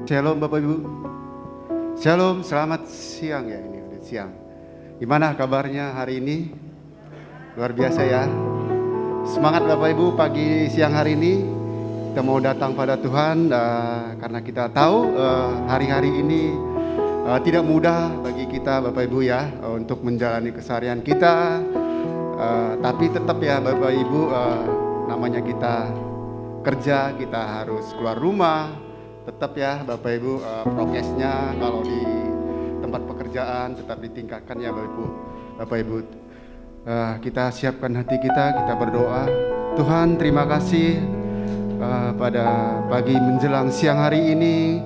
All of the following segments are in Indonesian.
Shalom Bapak Ibu. Shalom, selamat siang ya, ini udah siang. Gimana kabarnya hari ini? Luar biasa ya. Semangat Bapak Ibu pagi siang hari ini. Kita mau datang pada Tuhan karena kita tahu hari-hari ini tidak mudah bagi kita Bapak Ibu ya untuk menjalani keseharian kita. Tapi tetap ya Bapak Ibu, namanya kita kerja, kita harus keluar rumah. Tetap ya Bapak Ibu, prokesnya kalau di tempat pekerjaan tetap ditingkatkan ya Bapak Ibu. Kita siapkan hati kita berdoa. Tuhan terima kasih pada pagi menjelang siang hari ini.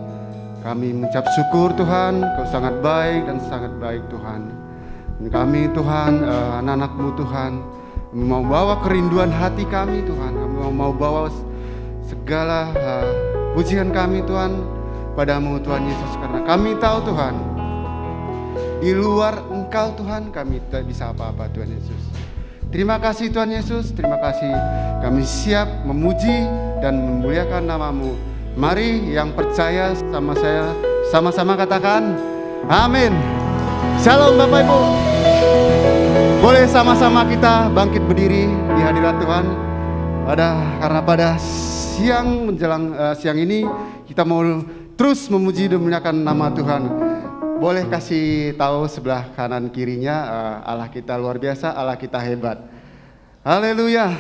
Kami mengucap syukur Tuhan, Kau sangat baik dan sangat baik Tuhan. Dan kami Tuhan, anak-anak-Mu Tuhan, kami mau bawa kerinduan hati kami Tuhan. Kami mau bawa segala pujian kami Tuhan padamu Tuhan Yesus, karena kami tahu Tuhan di luar Engkau Tuhan kami tidak bisa apa-apa Tuhan Yesus. Terima kasih Tuhan Yesus, terima kasih. Kami siap memuji dan memuliakan nama-Mu. Mari yang percaya sama saya sama-sama katakan amin. Shalom Bapak Ibu. Boleh sama-sama kita bangkit berdiri di hadirat Tuhan. Karena pada siang menjelang siang ini kita mau terus memuji dan memuliakan nama Tuhan. Boleh kasih tahu sebelah kanan kirinya, Allah kita luar biasa, Allah kita hebat. Haleluya.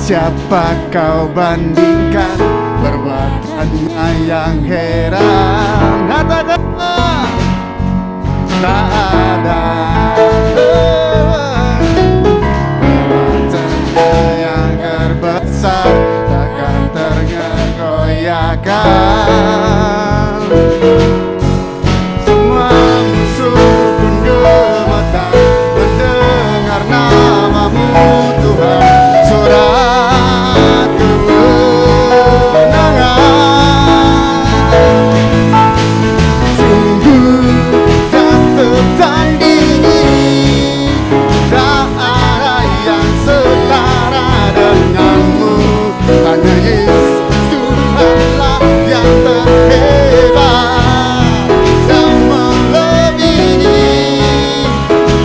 Siapa kau bandingkan perbuatannya yang heran? Katakan tak ada perbuatannya yang terbesar, takkan tergoyahkan. Semua musuh pun gemetar mendengar nama-Mu Tuhan. Surat kemenangan sungguh tak tertandingi, tak ada yang setara denganmu. Hanya Yesus Tuhanlah yang terhebat dan melebihi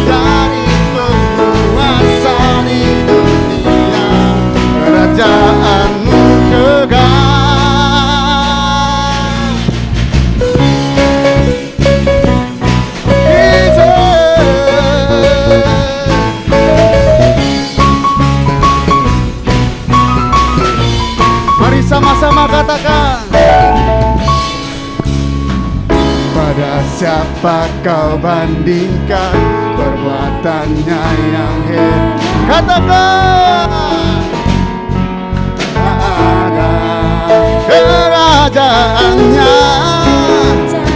dari penguasa di dunia. Kerajaan-Mu kekal. Mari sama-sama katakan. Pada siapa kau bandingkan perbuatannya yang hebat? Katakan. Kerajaannya yang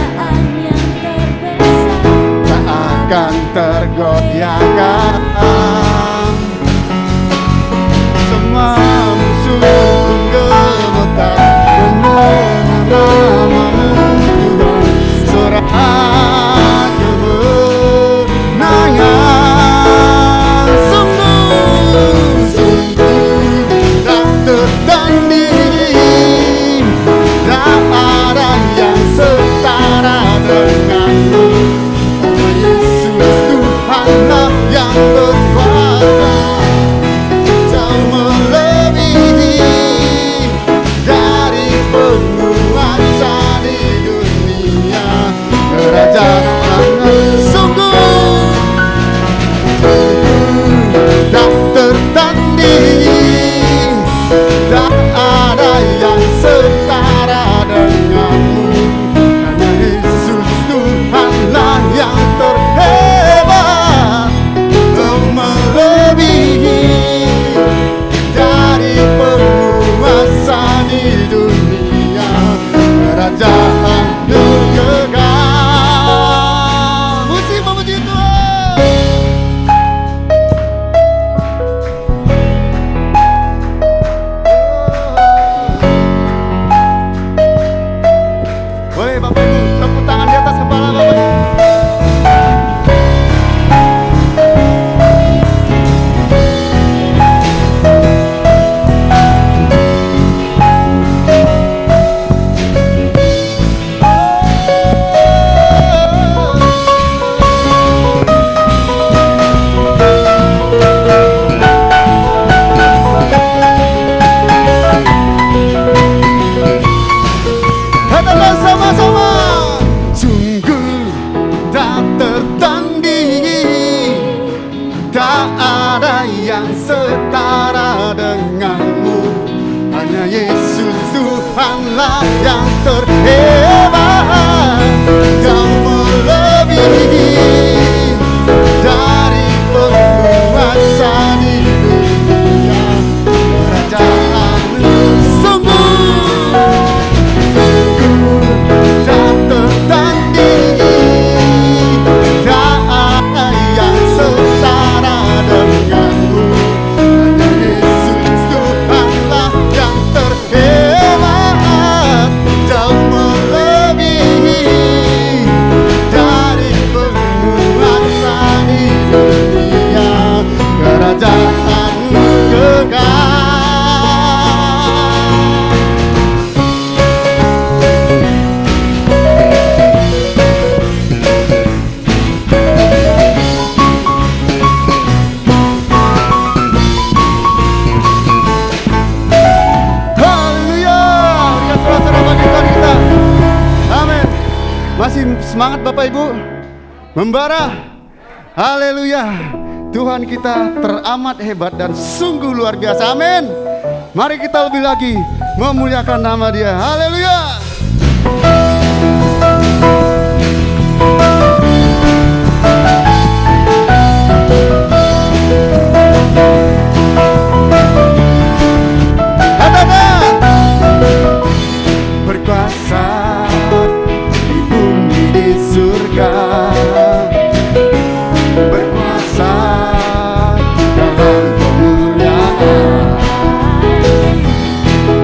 terbesar tak akan tergoyahkan. Semua musuh gemetar mendengar nama-Mu Tuhan. Surat kemenangan sungguh tak tertanding, tak ada yang setara denganmu. Yesus Tuhanlah semangat Bapak Ibu. Membara. Haleluya. Tuhan kita teramat hebat dan sungguh luar biasa. Amin. Mari kita lebih lagi memuliakan nama Dia. Haleluya. Berkuasa di bumi di surga, berkuasa dalam kemuliaan.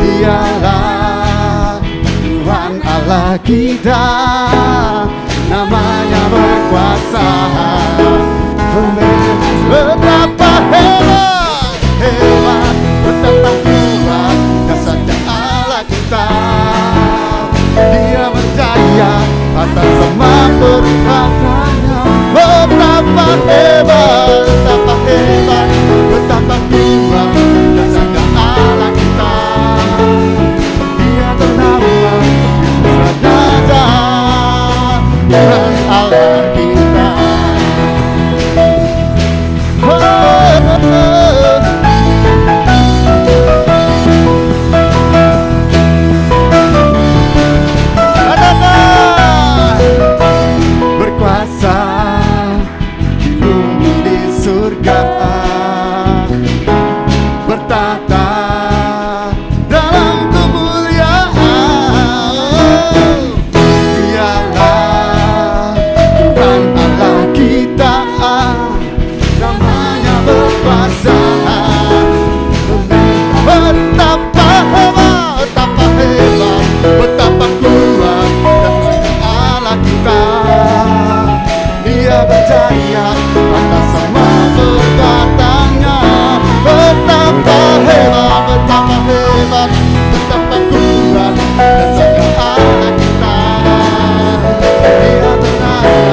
Dialah Tuhan Allah kita, namanya berkuasa. Betapa hebat, hebat, betapa kuat dasarnya Allah kita. Dia berjaya atas semua perbuatannya. Betapa hebat, betapa hebat, betapa kuat dasarnya Allah kita. Dia bernama Yesus Raja, Tuhan Allah kita. Berkuasa di bumi di surga, bertata dalam kemuliaan. Dialah Tuhan Allah kita, namanya berkuasa. Betapa hebat, betapa hebat, betapa kuat dasarnya Allah kita. Dia berjaya atas semua perbuatannya. Betapa hebat, betapa hebat, betapa kuat dasarnya Allah kita. Dia bernama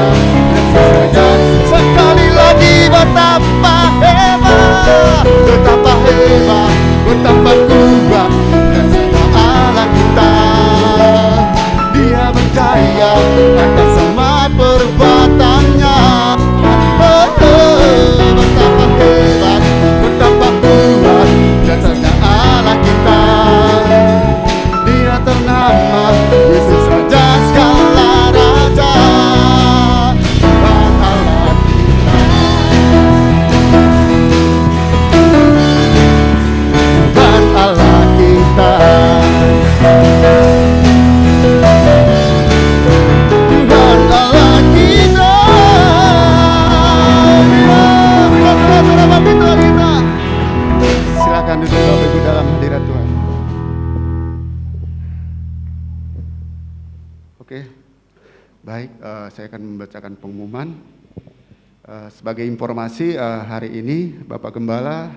Yesus Raja. Sekali lagi, betapa hebat, betapa hebat, betapa kuat dasarnya Allah kita. Dia berjaya atas semua perbuatannya. Betapa hebat, betapa kuat dasarnya Allah kita. Dia ternama Yesus Raja segala raja, Tuhan Allah kita. Tuhan Allah kita. Tuhan Allah kita. Silakan duduk Bapak Ibu dalam hadirat Tuhan. Oke, baik, saya akan membacakan pengumuman. Sebagai informasi, hari ini Bapak Gembala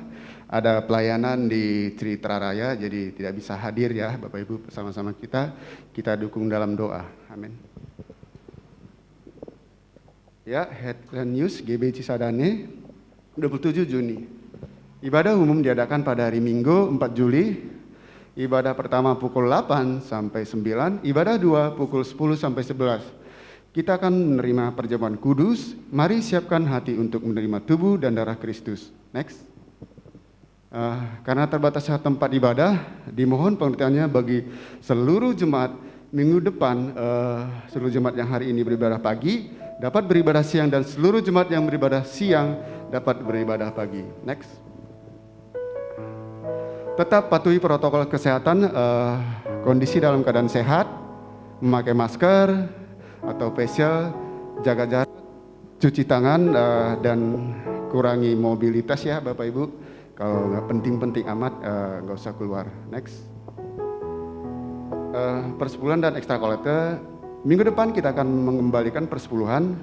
ada pelayanan di Tritararaya, jadi tidak bisa hadir ya Bapak Ibu, bersama-sama kita dukung dalam doa. Amin. Ya, headline news GB Cisadane 27 Juni. Ibadah umum diadakan pada hari Minggu 4 Juli. Ibadah pertama pukul 8 sampai 9, ibadah 2 pukul 10 sampai 11. Kita akan menerima perjamuan kudus. Mari siapkan hati untuk menerima tubuh dan darah Kristus. Next. Karena terbatasnya tempat ibadah, dimohon pengertiannya bagi seluruh jemaat minggu depan. Seluruh jemaat yang hari ini beribadah pagi dapat beribadah siang, dan seluruh jemaat yang beribadah siang dapat beribadah pagi. Next. Tetap patuhi protokol kesehatan, kondisi dalam keadaan sehat, memakai masker atau facial, jaga jarak, cuci tangan, dan kurangi mobilitas ya Bapak Ibu. Kalau nggak penting-penting amat, nggak usah keluar. Next. Persepuluhan dan ekstra kolekte, minggu depan kita akan mengembalikan persepuluhan,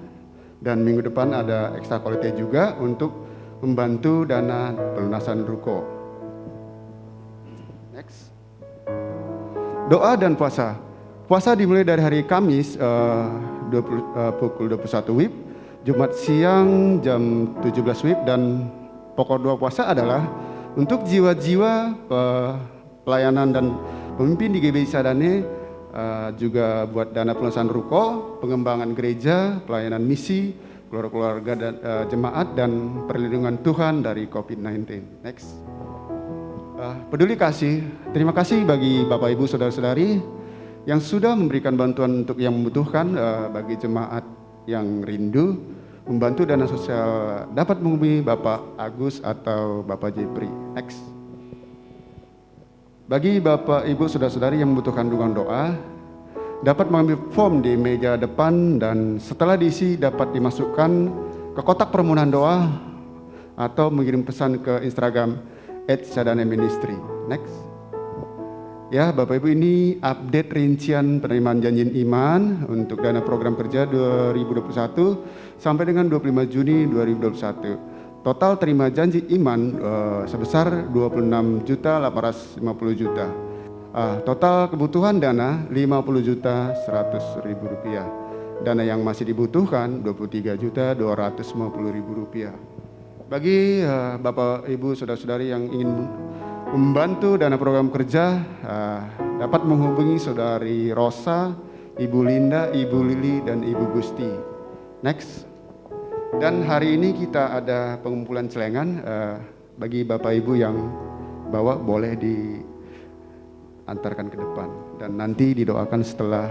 dan minggu depan ada ekstra kolekte juga untuk membantu dana pelunasan ruko. Next. Doa dan puasa. Puasa dimulai dari hari Kamis pukul 21 WIB, Jumat siang jam 17 WIB, dan pokok doa puasa adalah untuk jiwa-jiwa pelayanan dan pemimpin di GBI Sadane juga buat dana peluncuran ruko, pengembangan gereja, pelayanan misi, keluarga dan jemaat, dan perlindungan Tuhan dari COVID-19. Next. Peduli kasih, terima kasih bagi Bapak Ibu Saudara-saudari yang sudah memberikan bantuan untuk yang membutuhkan, bagi jemaat yang rindu membantu dana sosial dapat menghubungi Bapak Agus atau Bapak Jepri. Next. Bagi Bapak Ibu Saudara-saudari yang membutuhkan dukungan doa, dapat mengambil form di meja depan dan setelah diisi dapat dimasukkan ke kotak permohonan doa atau mengirim pesan ke Instagram @sadanaministry. Next. Ya, Bapak Ibu, ini update rincian penerimaan janji iman untuk dana program kerja 2021 sampai dengan 25 Juni 2021. Total terima janji iman sebesar 26.850 juta. Total kebutuhan dana 50.100.000 rupiah. Dana yang masih dibutuhkan 23.250.000 rupiah. Bagi Bapak Ibu Saudara-saudari yang ingin membantu dana program kerja, dapat menghubungi Saudari Rosa, Ibu Linda, Ibu Lili, dan Ibu Gusti. Next. Dan hari ini kita ada pengumpulan celengan, bagi Bapak Ibu yang bawa boleh diantarkan ke depan dan nanti didoakan setelah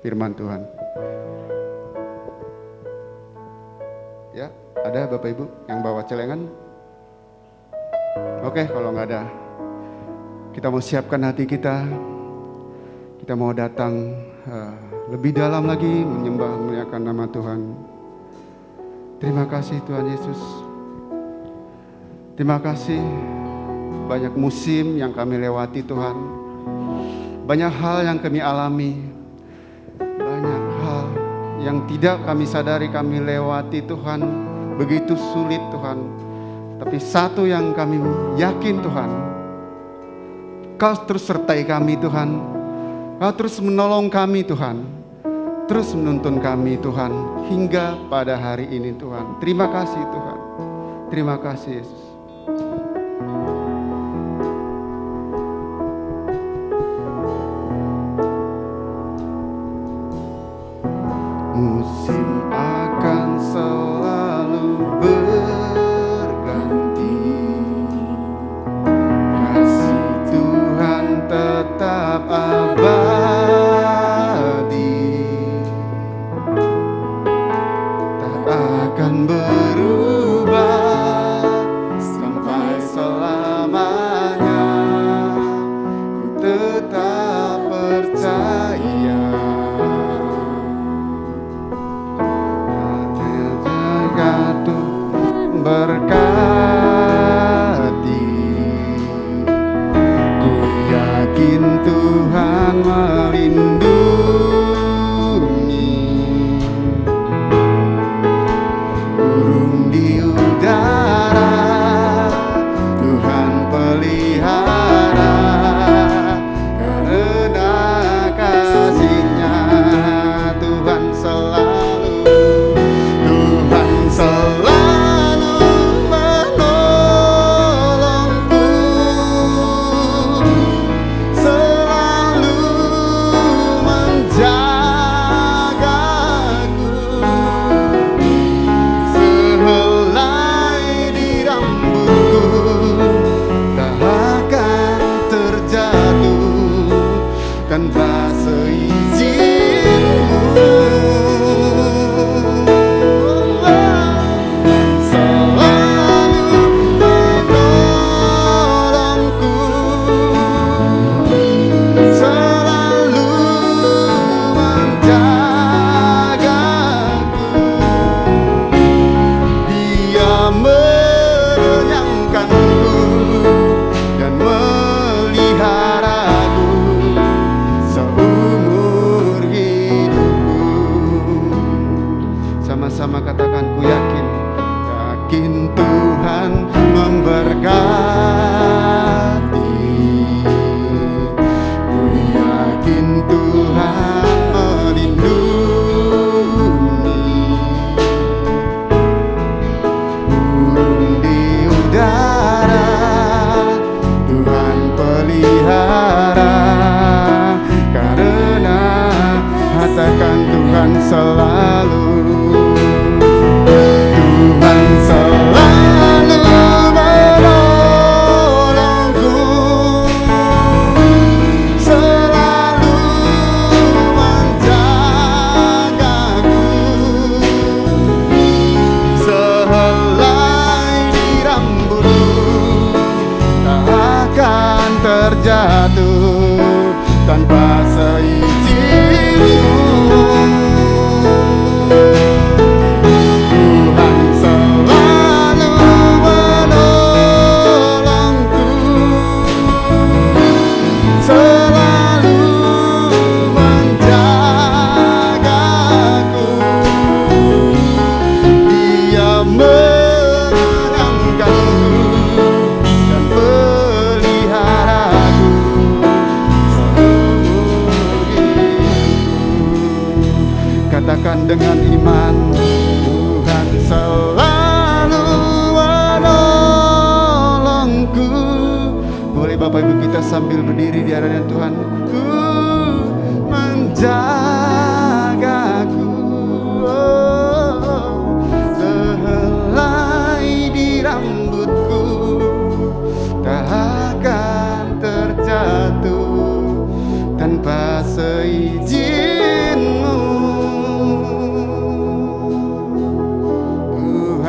firman Tuhan. Ya, ada Bapak Ibu yang bawa celengan? Oke, kalau nggak ada, kita mau siapkan hati kita. Kita mau datang lebih dalam lagi menyembah memuliakan nama Tuhan. Terima kasih Tuhan Yesus. Terima kasih, banyak musim yang kami lewati Tuhan. Banyak hal yang kami alami. Banyak hal yang tidak kami sadari kami lewati Tuhan. Begitu sulit Tuhan. Tapi satu yang kami yakin Tuhan, Kau terus sertai kami Tuhan. Kau terus menolong kami Tuhan. Terus menuntun kami Tuhan hingga pada hari ini Tuhan. Terima kasih Tuhan. Terima kasih Yesus. Musim akan selalu berganti. Kasih Tuhan tetap abadi. Akan berubah sampai selamanya. Ku tetap percaya. Jaga Tuhan berkati. Ku yakin Tuhan melindungi.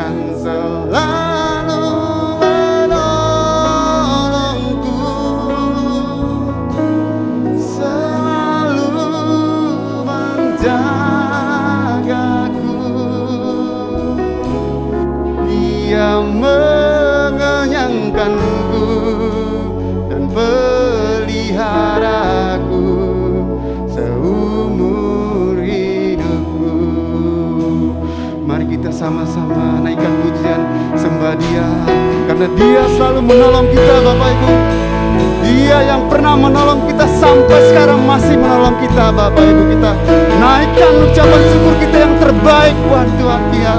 yang selalu menolongku, selalu menjagaku. Dia mengenyangkanku dan peliharaku seumur hidupku. Mari kita sama-sama naikkan pujian, sembah Dia, karena Dia selalu menolong kita Bapak Ibu. Dia yang pernah menolong kita sampai sekarang masih menolong kita Bapak Ibu. Kita naikkan ucapan syukur kita yang terbaik buat Tuhan Dia.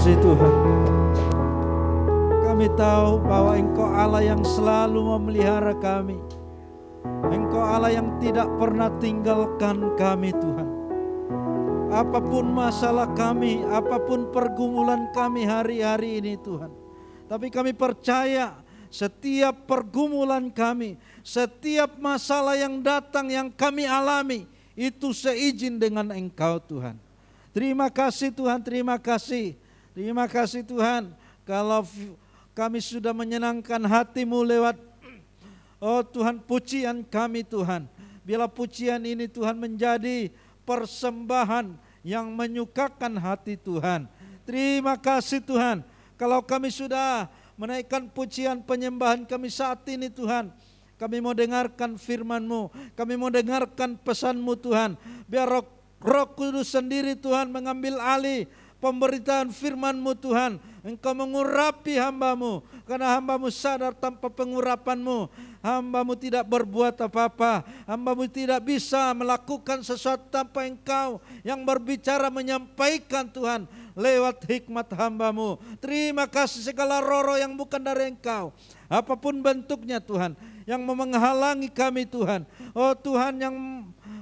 kasih Tuhan. Kami tahu bahwa Engkau Allah yang selalu memelihara kami. Engkau Allah yang tidak pernah tinggalkan kami Tuhan. Apapun masalah kami, apapun pergumulan kami hari-hari ini Tuhan. Tapi kami percaya setiap pergumulan kami, setiap masalah yang datang yang kami alami, itu seizin dengan Engkau Tuhan. Terima kasih Tuhan, terima kasih. Terima kasih Tuhan, kalau kami sudah menyenangkan hati-Mu lewat Oh Tuhan, pujian kami Tuhan. Biarlah pujian ini Tuhan menjadi persembahan yang menyukakan hati Tuhan. Terima kasih Tuhan. Kalau kami sudah menaikkan pujian penyembahan kami saat ini Tuhan, kami mau dengarkan firman-Mu, kami mau dengarkan pesan-Mu Tuhan. Biar Roh Kudus sendiri Tuhan mengambil alih pemberitaan firman-Mu Tuhan. Engkau mengurapi hamba-Mu, karena hamba-Mu sadar tanpa pengurapan-Mu hamba-Mu tidak berbuat apa-apa. Hamba-Mu tidak bisa melakukan sesuatu tanpa Engkau yang berbicara menyampaikan Tuhan lewat hikmat hamba-Mu. Terima kasih segala roh-roh yang bukan dari Engkau, apapun bentuknya Tuhan, yang mau menghalangi kami Tuhan. Oh Tuhan, yang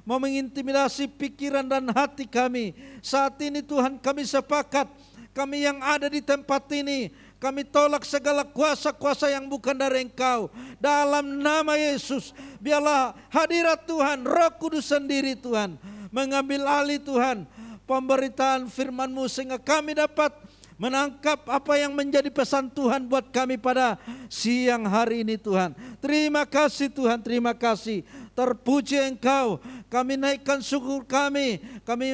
mau mengintimidasi pikiran dan hati kami. Saat ini Tuhan kami sepakat, kami yang ada di tempat ini, kami tolak segala kuasa-kuasa yang bukan dari Engkau. Dalam nama Yesus, biarlah hadirat Tuhan, Roh Kudus sendiri Tuhan, mengambil alih Tuhan pemberitaan firman-Mu, sehingga kami dapat menangkap apa yang menjadi pesan Tuhan buat kami pada siang hari ini Tuhan. Terima kasih Tuhan, terima kasih. Terpuji Engkau, kami naikkan syukur kami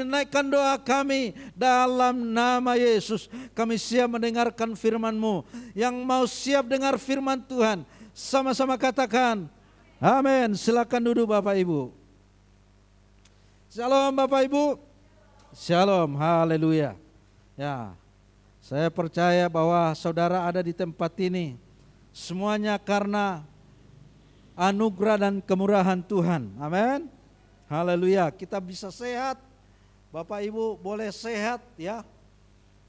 naikkan doa kami dalam nama Yesus. Kami siap mendengarkan firman-Mu. Yang mau siap dengar firman Tuhan, sama-sama katakan amin. Silakan duduk Bapak Ibu. Shalom Bapak Ibu. Shalom, haleluya. Ya, saya percaya bahwa saudara ada di tempat ini semuanya karena anugerah dan kemurahan Tuhan. Amin. Haleluya. Kita bisa sehat. Bapak Ibu boleh sehat ya.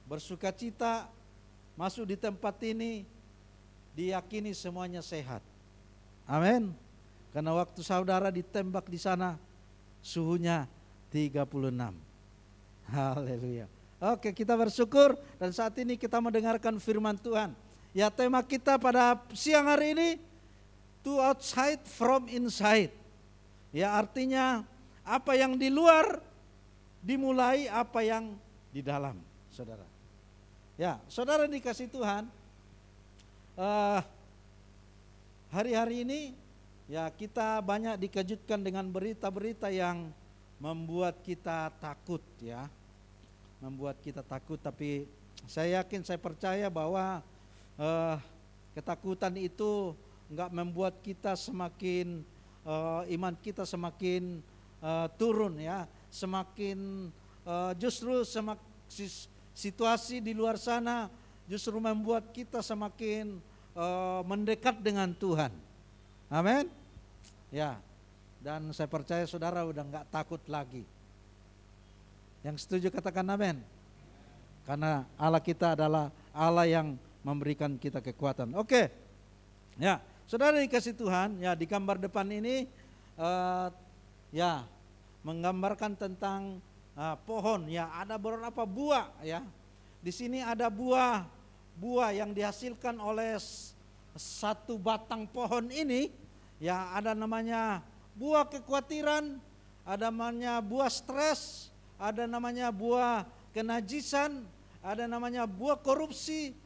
Bersukacita masuk di tempat ini, diyakini semuanya sehat. Amin. Karena waktu saudara ditembak di sana suhunya 36. Haleluya. Oke, kita bersyukur dan saat ini kita mendengarkan firman Tuhan. Ya, tema kita pada siang hari ini, to outside from inside. Ya, artinya apa yang di luar dimulai apa yang di dalam, saudara. Ya, saudara dikasih Tuhan, hari-hari ini ya kita banyak dikejutkan dengan berita-berita yang membuat kita takut ya. Membuat kita takut, tapi saya yakin, saya percaya bahwa ketakutan itu enggak membuat kita semakin iman kita semakin turun ya, semakin justru situasi di luar sana justru membuat kita semakin mendekat dengan Tuhan. Amin. Ya. Dan saya percaya saudara udah enggak takut lagi. Yang setuju katakan amin. Karena Allah kita adalah Allah yang memberikan kita kekuatan. Oke. Ya, saudara dikasih Tuhan, ya di gambar depan ini ya menggambarkan tentang pohon, ya ada beberapa buah ya. Di sini ada buah yang dihasilkan oleh satu batang pohon ini, ya ada namanya buah kekhawatiran, ada namanya buah stres, ada namanya buah kenajisan, ada namanya buah korupsi,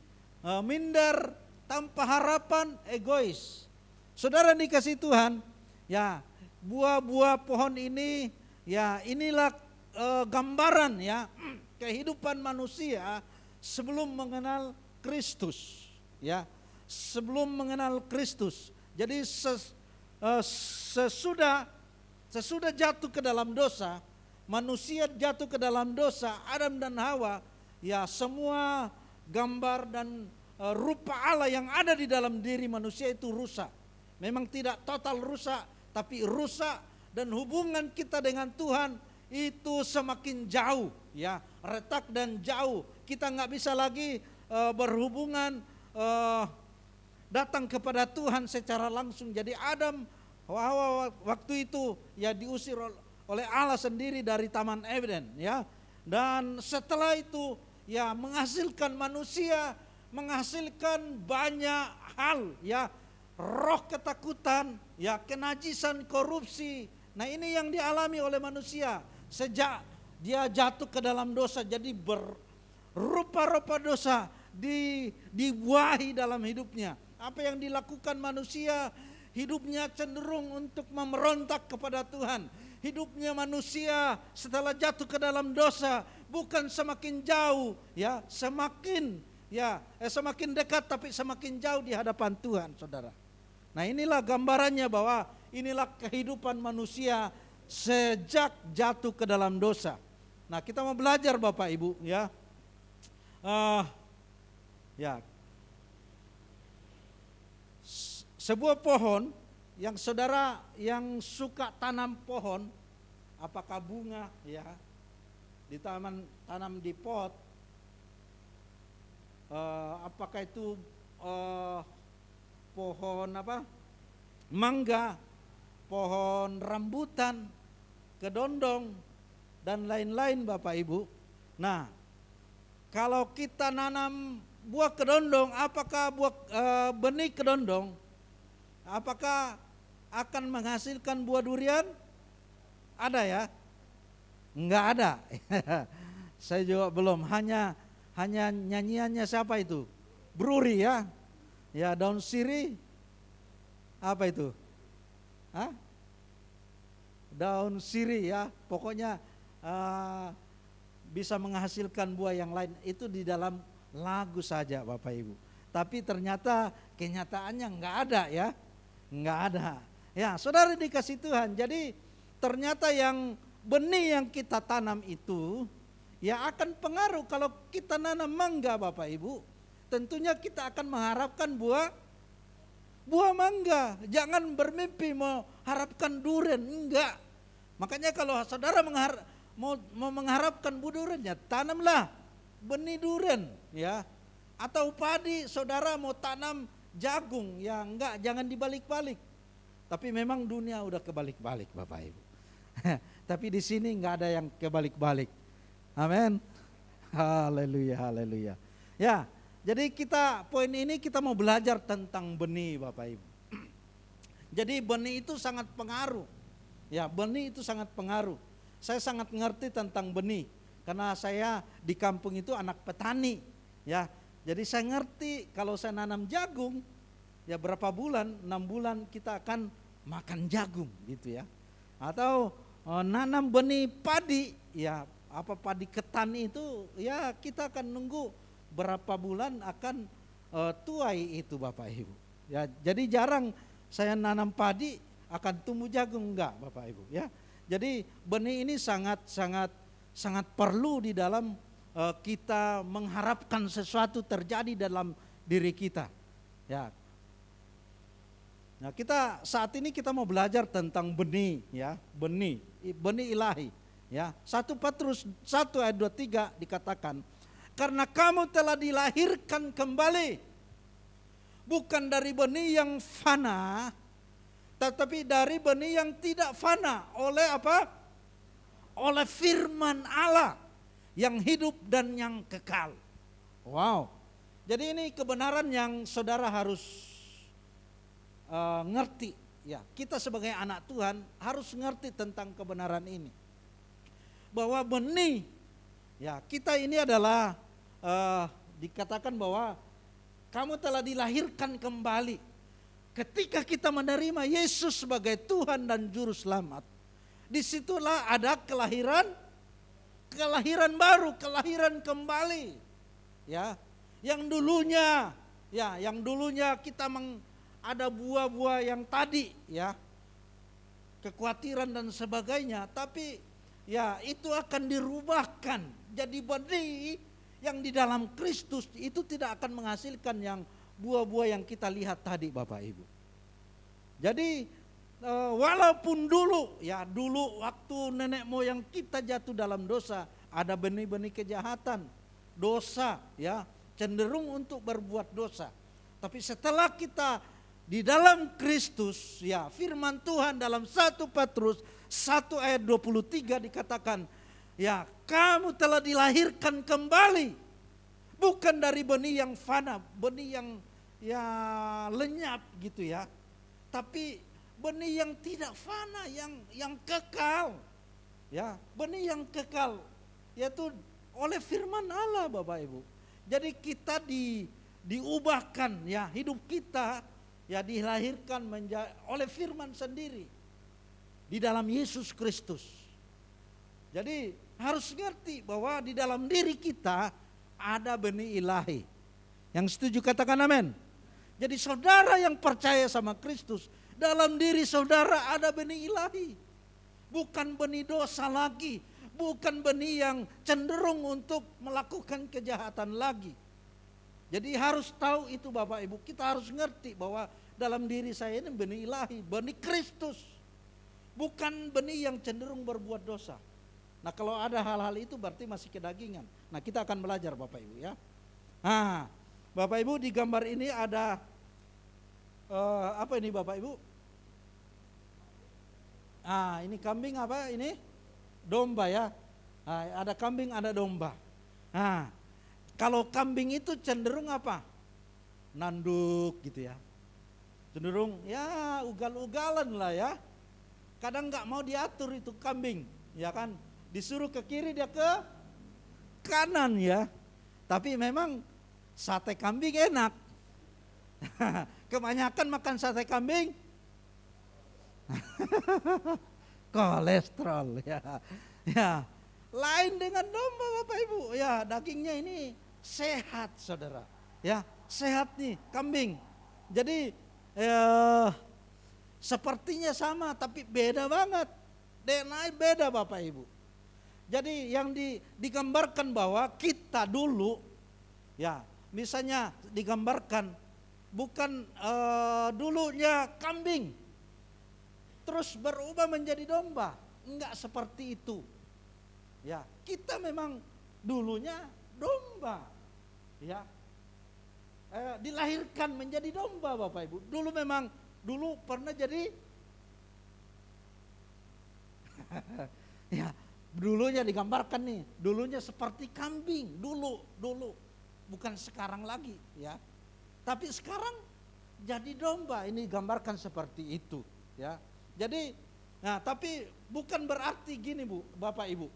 minder, tanpa harapan, egois. Saudara dikasih Tuhan, ya buah-buah pohon ini, ya inilah gambaran ya kehidupan manusia sebelum mengenal Kristus, ya sebelum mengenal Kristus. Jadi sesudah jatuh ke dalam dosa, manusia jatuh ke dalam dosa, Adam dan Hawa, ya semua gambar dan rupa Allah yang ada di dalam diri manusia itu rusak. Memang tidak total rusak, tapi rusak, dan hubungan kita dengan Tuhan itu semakin jauh, ya retak dan jauh. Kita nggak bisa lagi berhubungan datang kepada Tuhan secara langsung. Jadi Adam, Hawa waktu itu ya diusir oleh Allah sendiri dari Taman Eden, ya. Dan setelah itu ya menghasilkan manusia, menghasilkan banyak hal, ya roh ketakutan, ya kenajisan, korupsi. Nah ini yang dialami oleh manusia sejak dia jatuh ke dalam dosa. Jadi berupa-rupa dosa dibuahi dalam hidupnya. Apa yang dilakukan manusia hidupnya cenderung untuk memberontak kepada Tuhan. Hidupnya manusia setelah jatuh ke dalam dosa bukan semakin jauh, ya, semakin dekat, tapi semakin jauh di hadapan Tuhan, saudara. Nah, inilah gambarannya bahwa inilah kehidupan manusia sejak jatuh ke dalam dosa. Nah, kita mau belajar Bapak Ibu, ya. Sebuah pohon yang saudara yang suka tanam pohon, apakah bunga, ya, di tanam di pot, apakah itu pohon mangga, pohon rambutan, kedondong, dan lain-lain Bapak Ibu. Nah, kalau kita nanam buah kedondong, apakah benih kedondong, apakah akan menghasilkan buah durian? Ada ya? Enggak ada. Saya juga belum. Hanya nyanyiannya siapa itu? Bruri ya. Ya, daun sirih. Apa itu? Hah? Daun sirih ya. Pokoknya bisa menghasilkan buah yang lain. Itu di dalam lagu saja Bapak Ibu. Tapi ternyata kenyataannya enggak ada ya. Enggak ada. Ya, saudara dikasih Tuhan. Jadi ternyata yang benih yang kita tanam itu ya akan pengaruh. Kalau kita nanam mangga Bapak Ibu, tentunya kita akan mengharapkan buah mangga. Jangan bermimpi mengharapkan durian, enggak. Makanya kalau saudara mau mengharapkan buah durian, ya tanamlah benih durian, ya. Atau padi, saudara mau tanam jagung, ya enggak, jangan dibalik-balik. Tapi memang dunia udah kebalik-balik Bapak Ibu. Tapi di sini enggak ada yang kebalik-balik. Amin. Haleluya, haleluya. Ya, jadi poin ini kita mau belajar tentang benih Bapak Ibu. Jadi benih itu sangat pengaruh. Ya, benih itu sangat pengaruh. Saya sangat mengerti tentang benih karena saya di kampung itu anak petani, ya. Jadi saya ngerti kalau saya nanam jagung, ya berapa bulan, 6 bulan kita akan makan jagung gitu ya. Atau nanam benih padi, ya padi ketan itu, ya kita akan nunggu berapa bulan akan tuai itu Bapak Ibu. Ya, jadi jarang saya nanam padi akan tumbuh jagung, enggak Bapak Ibu ya. Jadi benih ini sangat perlu di dalam kita mengharapkan sesuatu terjadi dalam diri kita. Ya. Nah, saat ini kita mau belajar tentang benih, ya, benih ilahi, ya. 1 Petrus 1 ayat 23 dikatakan, karena kamu telah dilahirkan kembali bukan dari benih yang fana, tetapi dari benih yang tidak fana oleh apa? Oleh firman Allah yang hidup dan yang kekal. Wow. Jadi ini kebenaran yang saudara harus ngerti. Ya, kita sebagai anak Tuhan harus ngerti tentang kebenaran ini. Bahwa benih, ya kita ini adalah dikatakan bahwa kamu telah dilahirkan kembali. Ketika kita menerima Yesus sebagai Tuhan dan Juru Selamat, disitulah ada kelahiran baru, kelahiran kembali. Ya, yang dulunya kita ada buah-buah yang tadi, ya, kekhawatiran dan sebagainya, tapi ya itu akan dirubahkan jadi benih yang di dalam Kristus itu tidak akan menghasilkan yang buah-buah yang kita lihat tadi Bapak Ibu. Jadi walaupun dulu waktu nenek moyang kita jatuh dalam dosa, ada benih-benih kejahatan, dosa, ya, cenderung untuk berbuat dosa. Tapi setelah kita di dalam Kristus, ya, firman Tuhan dalam 1 Petrus 1 ayat 23 dikatakan, ya, kamu telah dilahirkan kembali. Bukan dari benih yang fana, benih yang lenyap gitu ya. Tapi benih yang tidak fana, yang kekal. Ya, benih yang kekal yaitu oleh firman Allah Bapak Ibu. Jadi kita diubahkan, ya, hidup kita ya dilahirkan oleh firman sendiri di dalam Yesus Kristus. Jadi harus ngerti bahwa di dalam diri kita ada benih ilahi. Yang setuju katakan amin. Jadi saudara yang percaya sama Kristus, dalam diri saudara ada benih ilahi. Bukan benih dosa lagi, bukan benih yang cenderung untuk melakukan kejahatan lagi. Jadi harus tahu itu Bapak Ibu, kita harus ngerti bahwa dalam diri saya ini benih ilahi, benih Kristus. Bukan benih yang cenderung berbuat dosa. Nah kalau ada hal-hal itu berarti masih kedagingan. Nah kita akan belajar Bapak Ibu ya. Nah Bapak Ibu di gambar ini ada apa ini Bapak Ibu? Ini kambing apa ini? Domba ya. Ada kambing ada domba. Kalau kambing itu cenderung apa? Nanduk gitu ya. Cenderung ya ugal-ugalan lah ya. Kadang nggak mau diatur itu kambing, ya kan? Disuruh ke kiri dia ke kanan ya. Tapi memang sate kambing enak. Kebanyakan makan sate kambing kolesterol ya. Ya, lain dengan domba Bapak Ibu. Ya, dagingnya ini sehat Saudara. Ya, sehat nih kambing. Jadi sepertinya sama tapi beda banget. DNA beda Bapak Ibu. Jadi yang digambarkan bahwa kita dulu ya, misalnya digambarkan bukan dulunya kambing terus berubah menjadi domba, enggak seperti itu. Ya, kita memang dulunya domba. Ya. Dilahirkan menjadi domba Bapak Ibu. Dulu pernah jadi ya, dulunya digambarkan nih, dulunya seperti kambing, dulu bukan sekarang lagi ya. Tapi sekarang jadi domba, ini gambarkan seperti itu ya. Jadi nah tapi bukan berarti gini Bu, Bapak Ibu.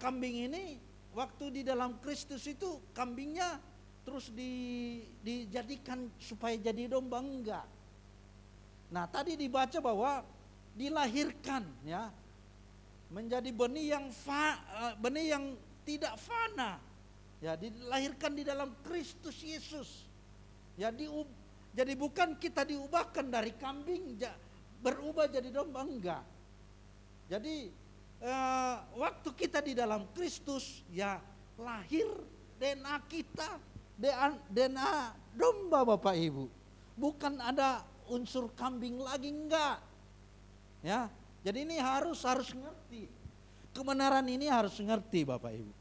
Kambing ini waktu di dalam Kristus itu kambingnya terus dijadikan supaya jadi domba, enggak. Nah tadi dibaca bahwa dilahirkan ya menjadi benih yang tidak fana ya, dilahirkan di dalam Kristus Yesus ya. Jadi bukan kita diubahkan dari kambing berubah jadi domba, enggak. Jadi waktu kita di dalam Kristus ya lahir DNA kita DNA domba Bapak Ibu, bukan ada unsur kambing lagi, enggak ya. Jadi ini harus ngerti kebenaran ini, harus ngerti Bapak Ibu.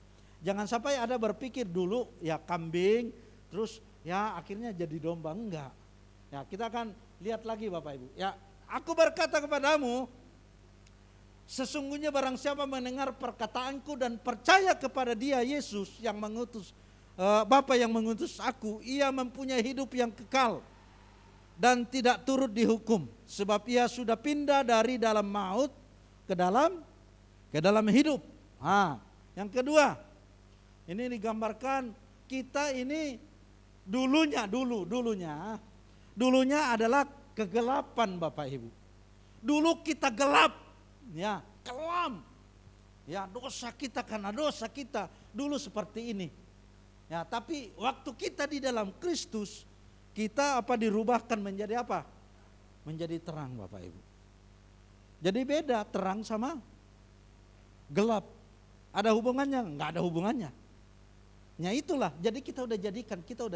Jangan sampai ada berpikir dulu ya kambing terus ya akhirnya jadi domba, enggak ya. Kita akan lihat lagi Bapak Ibu ya. Aku berkata kepadamu, sesungguhnya barang siapa mendengar perkataanku dan percaya kepada Dia Yesus yang mengutus Bapa yang mengutus aku, ia mempunyai hidup yang kekal dan tidak turut dihukum, sebab ia sudah pindah dari dalam maut ke dalam hidup. Yang kedua, ini digambarkan kita ini dulunya adalah kegelapan Bapak Ibu. Dulu kita gelap ya, kelam ya, dosa kita karena dosa kita dulu seperti ini ya. Tapi waktu kita di dalam Kristus, kita dirubahkan menjadi apa? Menjadi terang Bapak Ibu. Jadi beda terang sama gelap. Ada hubungannya? Enggak ada hubungannya. Ya itulah, jadi kita udah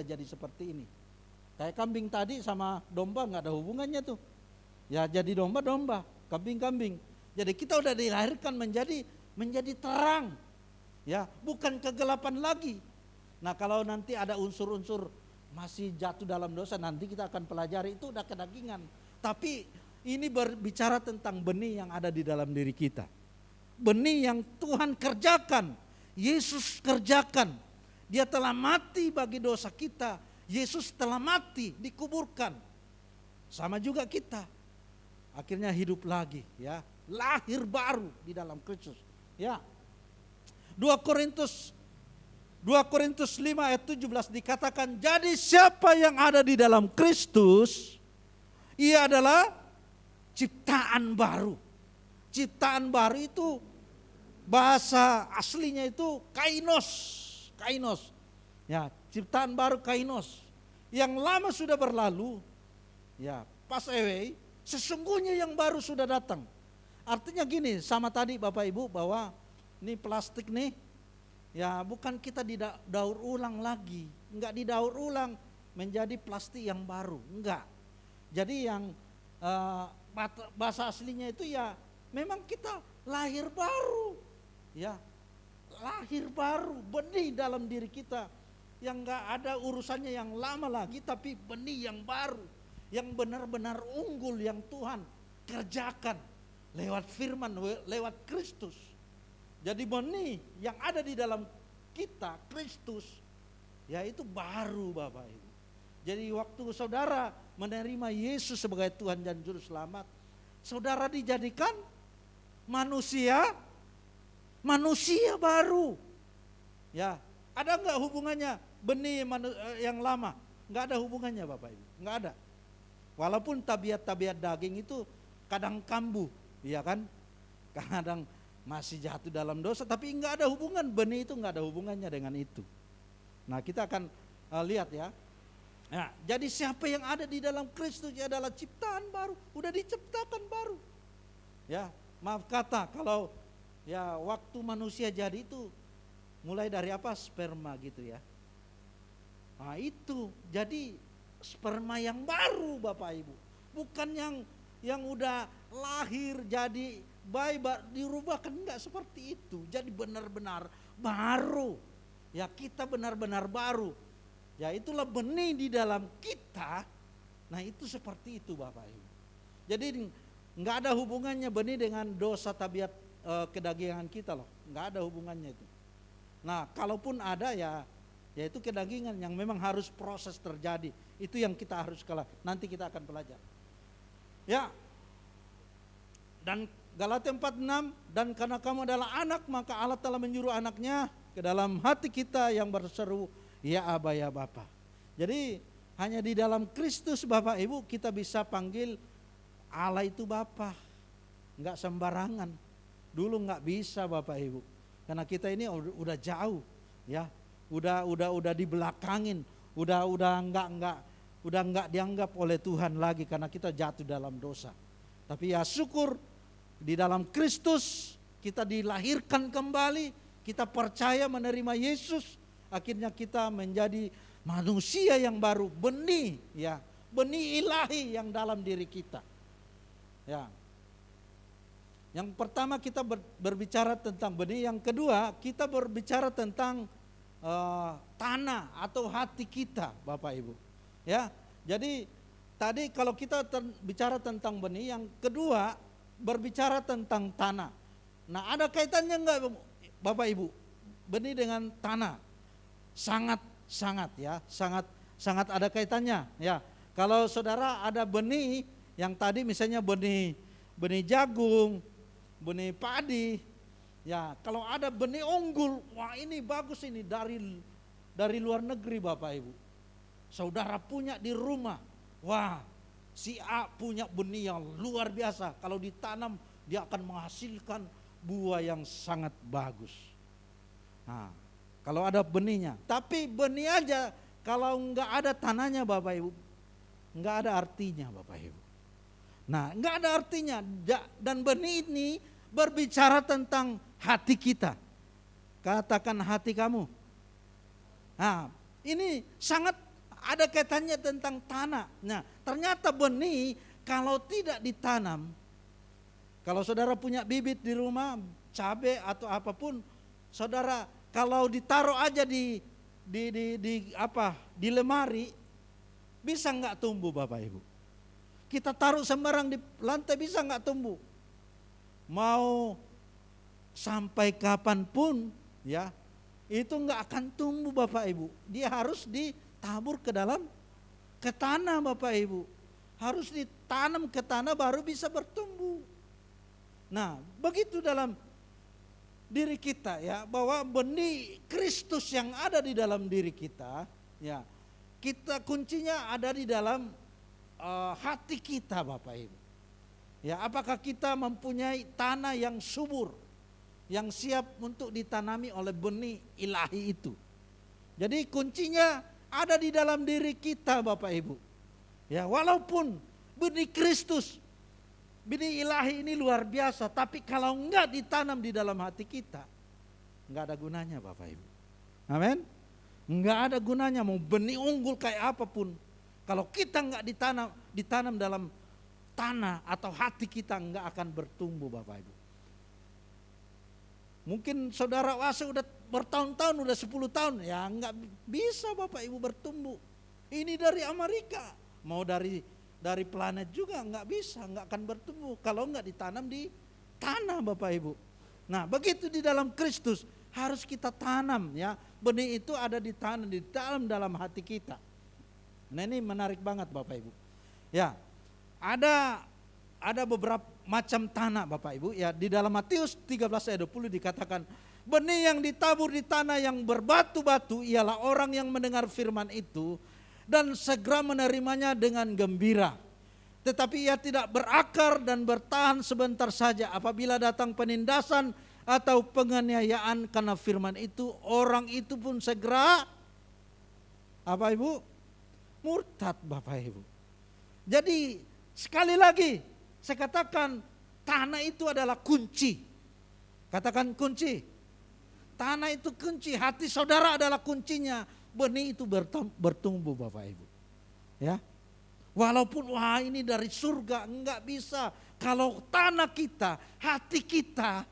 jadi seperti ini. Kayak kambing tadi sama domba enggak ada hubungannya tuh. Ya jadi domba, kambing. Jadi kita udah dilahirkan menjadi terang. Ya, bukan kegelapan lagi. Nah, kalau nanti ada unsur-unsur masih jatuh dalam dosa, nanti kita akan pelajari, itu udah kedagingan. Tapi ini berbicara tentang benih yang ada di dalam diri kita. Benih yang Tuhan kerjakan, Yesus kerjakan. Dia telah mati bagi dosa kita. Yesus telah mati, dikuburkan. Sama juga kita. Akhirnya hidup lagi ya. Lahir baru di dalam Kristus. Ya. 2 Korintus 5 ayat 17 dikatakan, jadi siapa yang ada di dalam Kristus, Ia adalah ciptaan baru. Ciptaan baru itu bahasa aslinya itu kainos. Kainos. Ya, ciptaan baru kainos. Yang lama sudah berlalu, ya, pass away, sesungguhnya yang baru sudah datang. Artinya gini, sama tadi Bapak Ibu bahwa ini plastik nih, ya bukan kita didaur ulang lagi, enggak didaur ulang menjadi plastik yang baru, enggak. Jadi yang bahasa aslinya itu ya memang kita lahir baru, ya lahir baru, benih dalam diri kita yang enggak ada urusannya yang lama lagi, tapi benih yang baru, yang benar-benar unggul yang Tuhan kerjakan lewat firman, lewat Kristus. Jadi benih yang ada di dalam kita, Kristus, ya itu baru Bapak Ibu. Jadi waktu saudara menerima Yesus sebagai Tuhan dan Juru Selamat, saudara dijadikan manusia baru. Ya, ada enggak hubungannya benih yang lama? Enggak ada hubungannya Bapak Ibu, enggak ada. Walaupun tabiat-tabiat daging itu kadang kambuh, ya kan? Kadang masih jatuh dalam dosa, tapi enggak ada hubungan, benih itu enggak ada hubungannya dengan itu. Nah, kita akan lihat ya. Nah, jadi siapa yang ada di dalam Kristus adalah ciptaan baru, udah diciptakan baru. Ya, maaf kata kalau ya waktu manusia jadi itu mulai dari apa? Sperma gitu ya. Nah, itu jadi sperma yang baru Bapak Ibu. Bukan yang udah lahir jadi bayi dirubah, kan enggak seperti itu. Jadi benar-benar baru. Ya, kita benar-benar baru. Ya, itulah benih di dalam kita. Nah, itu seperti itu Bapak Ibu. Jadi enggak ada hubungannya benih dengan dosa tabiat kedagingan kita loh. Enggak ada hubungannya itu. Nah, kalaupun ada ya itu kedagingan yang memang harus proses terjadi. Itu yang kita harus kalah. Nanti kita akan belajar. Ya. Dan Galatia 4:6, dan karena kamu adalah anak, maka Allah telah menyuruh anaknya ke dalam hati kita yang berseru, ya Aba, ya Bapa. Jadi hanya di dalam Kristus Bapak Ibu kita bisa panggil Allah itu Bapa. Enggak sembarangan. Dulu enggak bisa Bapak Ibu. Karena kita ini udah jauh, ya. Udah dibelakangin, udah enggak dianggap oleh Tuhan lagi karena kita jatuh dalam dosa. Tapi ya syukur di dalam Kristus kita dilahirkan kembali, kita percaya menerima Yesus, akhirnya kita menjadi manusia yang baru, benih ya, benih ilahi yang dalam diri kita. Ya. Yang pertama kita berbicara tentang benih, yang kedua kita berbicara tentang tanah atau hati kita Bapak Ibu. Ya. Jadi tadi kalau kita bicara tentang benih, yang kedua berbicara tentang tanah. Nah, ada kaitannya enggak Bapak Ibu? Benih dengan tanah. Sangat ya, sangat ada kaitannya ya. Kalau saudara ada benih yang tadi misalnya benih jagung, benih padi, ya kalau ada benih unggul, wah ini bagus ini dari luar negeri Bapak Ibu. Saudara punya di rumah, wah si A punya benih yang luar biasa. Kalau ditanam dia akan menghasilkan buah yang sangat bagus. Nah, kalau ada benihnya. Tapi benih aja kalau enggak ada tanahnya Bapak Ibu, enggak ada artinya Bapak Ibu. Nah, enggak ada artinya. Dan benih ini berbicara tentang hati kita. Katakan hati kamu. Nah, ini sangat ada kaitannya tentang tanah. Nah, ternyata benih kalau tidak ditanam, kalau saudara punya bibit di rumah, cabai atau apapun, saudara kalau ditaruh aja di lemari, bisa nggak tumbuh Bapak Ibu? Kita taruh sembarang di lantai bisa nggak tumbuh? Mau sampai kapanpun, ya itu nggak akan tumbuh Bapak Ibu. Dia harus ditabur ke tanah Bapak Ibu. Harus ditanam ke tanah baru bisa bertumbuh. Nah, begitu dalam diri kita ya, bahwa benih Kristus yang ada di dalam diri kita, ya. Kita kuncinya ada di dalam hati kita Bapak Ibu. Ya, apakah kita mempunyai tanah yang subur, yang siap untuk ditanami oleh benih ilahi itu. Jadi kuncinya ada di dalam diri kita Bapak Ibu. Ya, walaupun benih Kristus, benih ilahi ini luar biasa, tapi kalau enggak ditanam di dalam hati kita, enggak ada gunanya Bapak Ibu. Amin. Enggak ada gunanya mau benih unggul kayak apapun. Kalau kita enggak ditanam dalam tanah atau hati kita, enggak akan bertumbuh Bapak Ibu. Mungkin saudara udah bertahun-tahun, udah 10 tahun, ya enggak bisa Bapak Ibu bertumbuh. Ini dari Amerika, mau dari planet juga enggak bisa, enggak akan bertumbuh kalau enggak ditanam di tanah Bapak Ibu. Nah, begitu di dalam Kristus harus kita tanam ya. Benih itu ada ditanam di dalam hati kita. Nah, ini menarik banget Bapak Ibu. Ya, ada beberapa macam tanah Bapak Ibu. Ya, di dalam Matius 13 ayat 20 dikatakan, benih yang ditabur di tanah yang berbatu-batu ialah orang yang mendengar firman itu dan segera menerimanya dengan gembira. Tetapi ia tidak berakar dan bertahan sebentar saja. Apabila datang penindasan atau penganiayaan karena firman itu, orang itu pun segera apa Ibu? Murtad Bapak Ibu. Jadi sekali lagi saya katakan tanah itu adalah kunci. Katakan kunci. Tanah itu kunci, hati saudara adalah kuncinya. Benih itu bertumbuh Bapak Ibu. Ya. Walaupun wah ini dari surga, enggak bisa. Kalau tanah kita, hati kita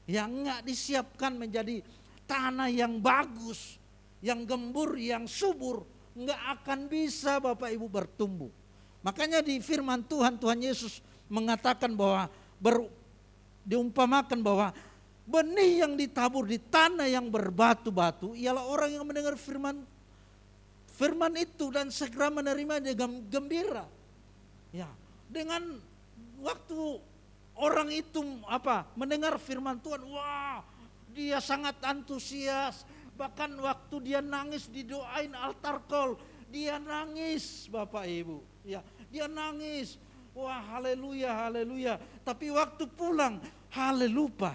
yang enggak disiapkan menjadi tanah yang bagus, yang gembur, yang subur, enggak akan bisa Bapak Ibu bertumbuh. Makanya di firman Tuhan Yesus mengatakan bahwa diumpamakan bahwa benih yang ditabur di tanah yang berbatu-batu ialah orang yang mendengar firman itu dan segera menerima dengan gembira. Ya, dengan waktu orang itu mendengar firman Tuhan, wah, dia sangat antusias. Bahkan waktu dia nangis didoain altar call, dia nangis Bapak Ibu. Ya, dia nangis. Wah, haleluya, haleluya. Tapi waktu pulang, haleluya.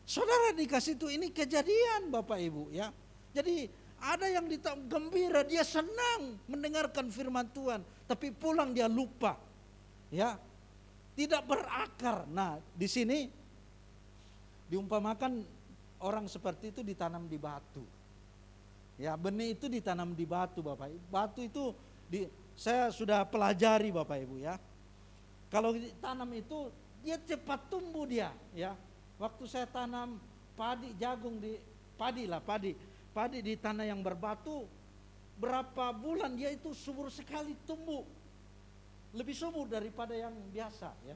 Saudara dikasih itu ini kejadian Bapak Ibu ya. Jadi ada yang gembira, dia senang mendengarkan firman Tuhan, tapi pulang dia lupa. Ya. Tidak berakar. Nah, di sini diumpamakan orang seperti itu ditanam di batu. Ya, benih itu ditanam di batu Bapak Ibu. Batu itu saya sudah pelajari Bapak Ibu ya. Kalau ditanam itu dia cepat tumbuh dia ya. Waktu saya tanam padi, jagung padi di tanah yang berbatu, berapa bulan dia itu subur sekali tumbuh. Lebih subur daripada yang biasa ya.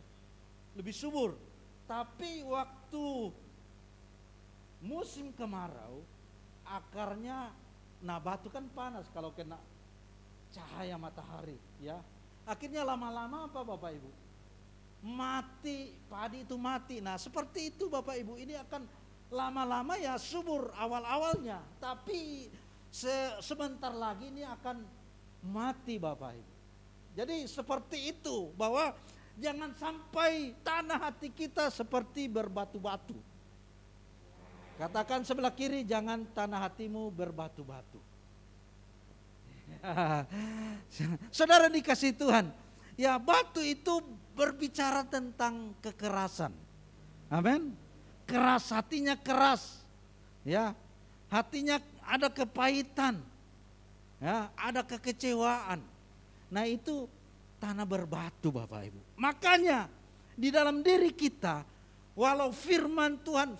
Lebih subur. Tapi waktu musim kemarau, akarnya, nah batu kan panas kalau kena cahaya matahari ya. Akhirnya lama-lama apa Bapak Ibu? Mati, padi itu mati. Nah seperti itu Bapak Ibu, ini akan lama-lama ya subur awal-awalnya, tapi sebentar lagi ini akan mati Bapak Ibu. Jadi seperti itu, bahwa jangan sampai tanah hati kita seperti berbatu-batu. Katakan sebelah kiri, jangan tanah hatimu berbatu-batu. Saudara dikasih Tuhan, ya batu itu berbicara tentang kekerasan. Amin. Keras, hatinya keras. Ya, hatinya ada kepahitan. Ya, ada kekecewaan. Nah, itu tanah berbatu Bapak Ibu. Makanya di dalam diri kita, walau firman Tuhan,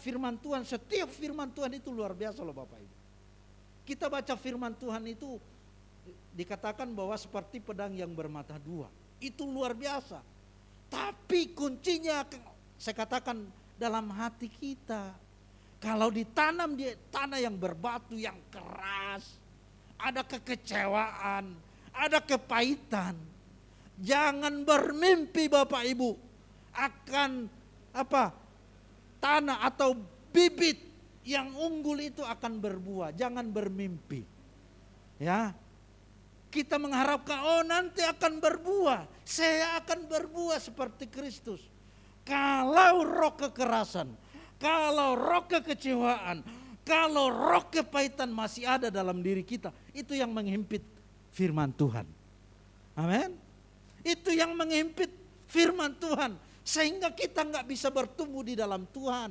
setiap firman Tuhan itu luar biasa loh Bapak Ibu. Kita baca firman Tuhan itu dikatakan bahwa seperti pedang yang bermata dua. Itu luar biasa. Tapi kuncinya saya katakan dalam hati kita. Kalau ditanam di tanah yang berbatu, yang keras, ada kekecewaan, ada kepahitan. Jangan bermimpi Bapak Ibu akan tanah atau bibit yang unggul itu akan berbuah. Jangan bermimpi. Ya. kita mengharapkan, oh nanti akan berbuah. Saya akan berbuah seperti Kristus. Kalau roh kekerasan, kalau roh kekecewaan, kalau roh kepahitan masih ada dalam diri kita, itu yang menghimpit firman Tuhan. Amin. Itu yang menghimpit firman Tuhan. Sehingga kita nggak bisa bertumbuh di dalam Tuhan.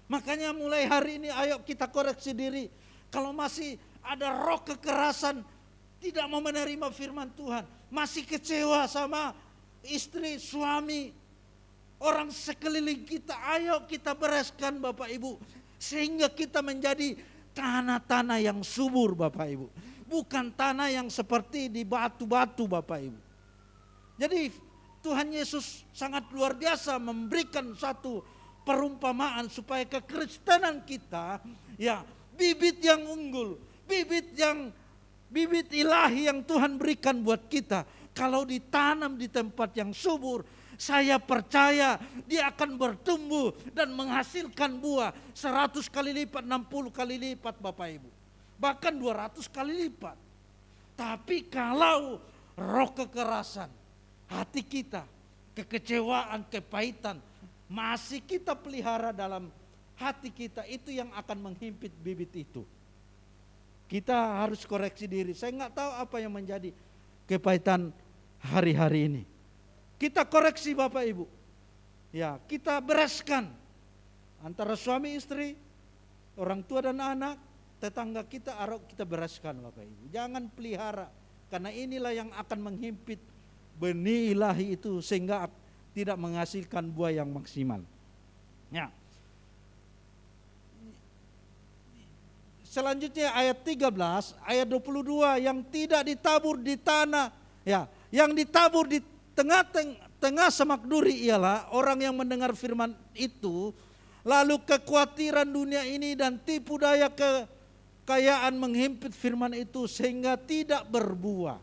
Makanya mulai hari ini ayo kita koreksi diri. Kalau masih ada roh kekerasan, tidak mau menerima firman Tuhan, masih kecewa sama istri, suami, orang sekeliling kita, ayo kita bereskan Bapak Ibu. Sehingga kita menjadi tanah-tanah yang subur Bapak Ibu. Bukan tanah yang seperti di batu-batu Bapak Ibu. Jadi Tuhan Yesus sangat luar biasa memberikan satu perumpamaan supaya kekristenan kita, ya, bibit yang unggul, bibit ilahi yang Tuhan berikan buat kita, kalau ditanam di tempat yang subur, saya percaya dia akan bertumbuh dan menghasilkan buah 100 kali lipat, 60 kali lipat Bapak Ibu. Bahkan 200 kali lipat. Tapi kalau roh kekerasan, hati kita, kekecewaan, kepahitan, masih kita pelihara dalam hati kita, itu yang akan menghimpit bibit itu. Kita harus koreksi diri. Saya nggak tahu apa yang menjadi kepahitan hari-hari ini. Kita koreksi Bapak Ibu. Ya, kita bereskan antara suami istri, orang tua dan anak, tetangga kita, kita bereskan Bapak Ibu. Jangan pelihara, karena inilah yang akan menghimpit benih ilahi itu sehingga tidak menghasilkan buah yang maksimal. Ya. Selanjutnya ayat 13, ayat 22, yang tidak ditabur di tanah, ya, yang ditabur di tengah semak duri ialah orang yang mendengar firman itu, lalu kekhawatiran dunia ini dan tipu daya kekayaan menghimpit firman itu sehingga tidak berbuah.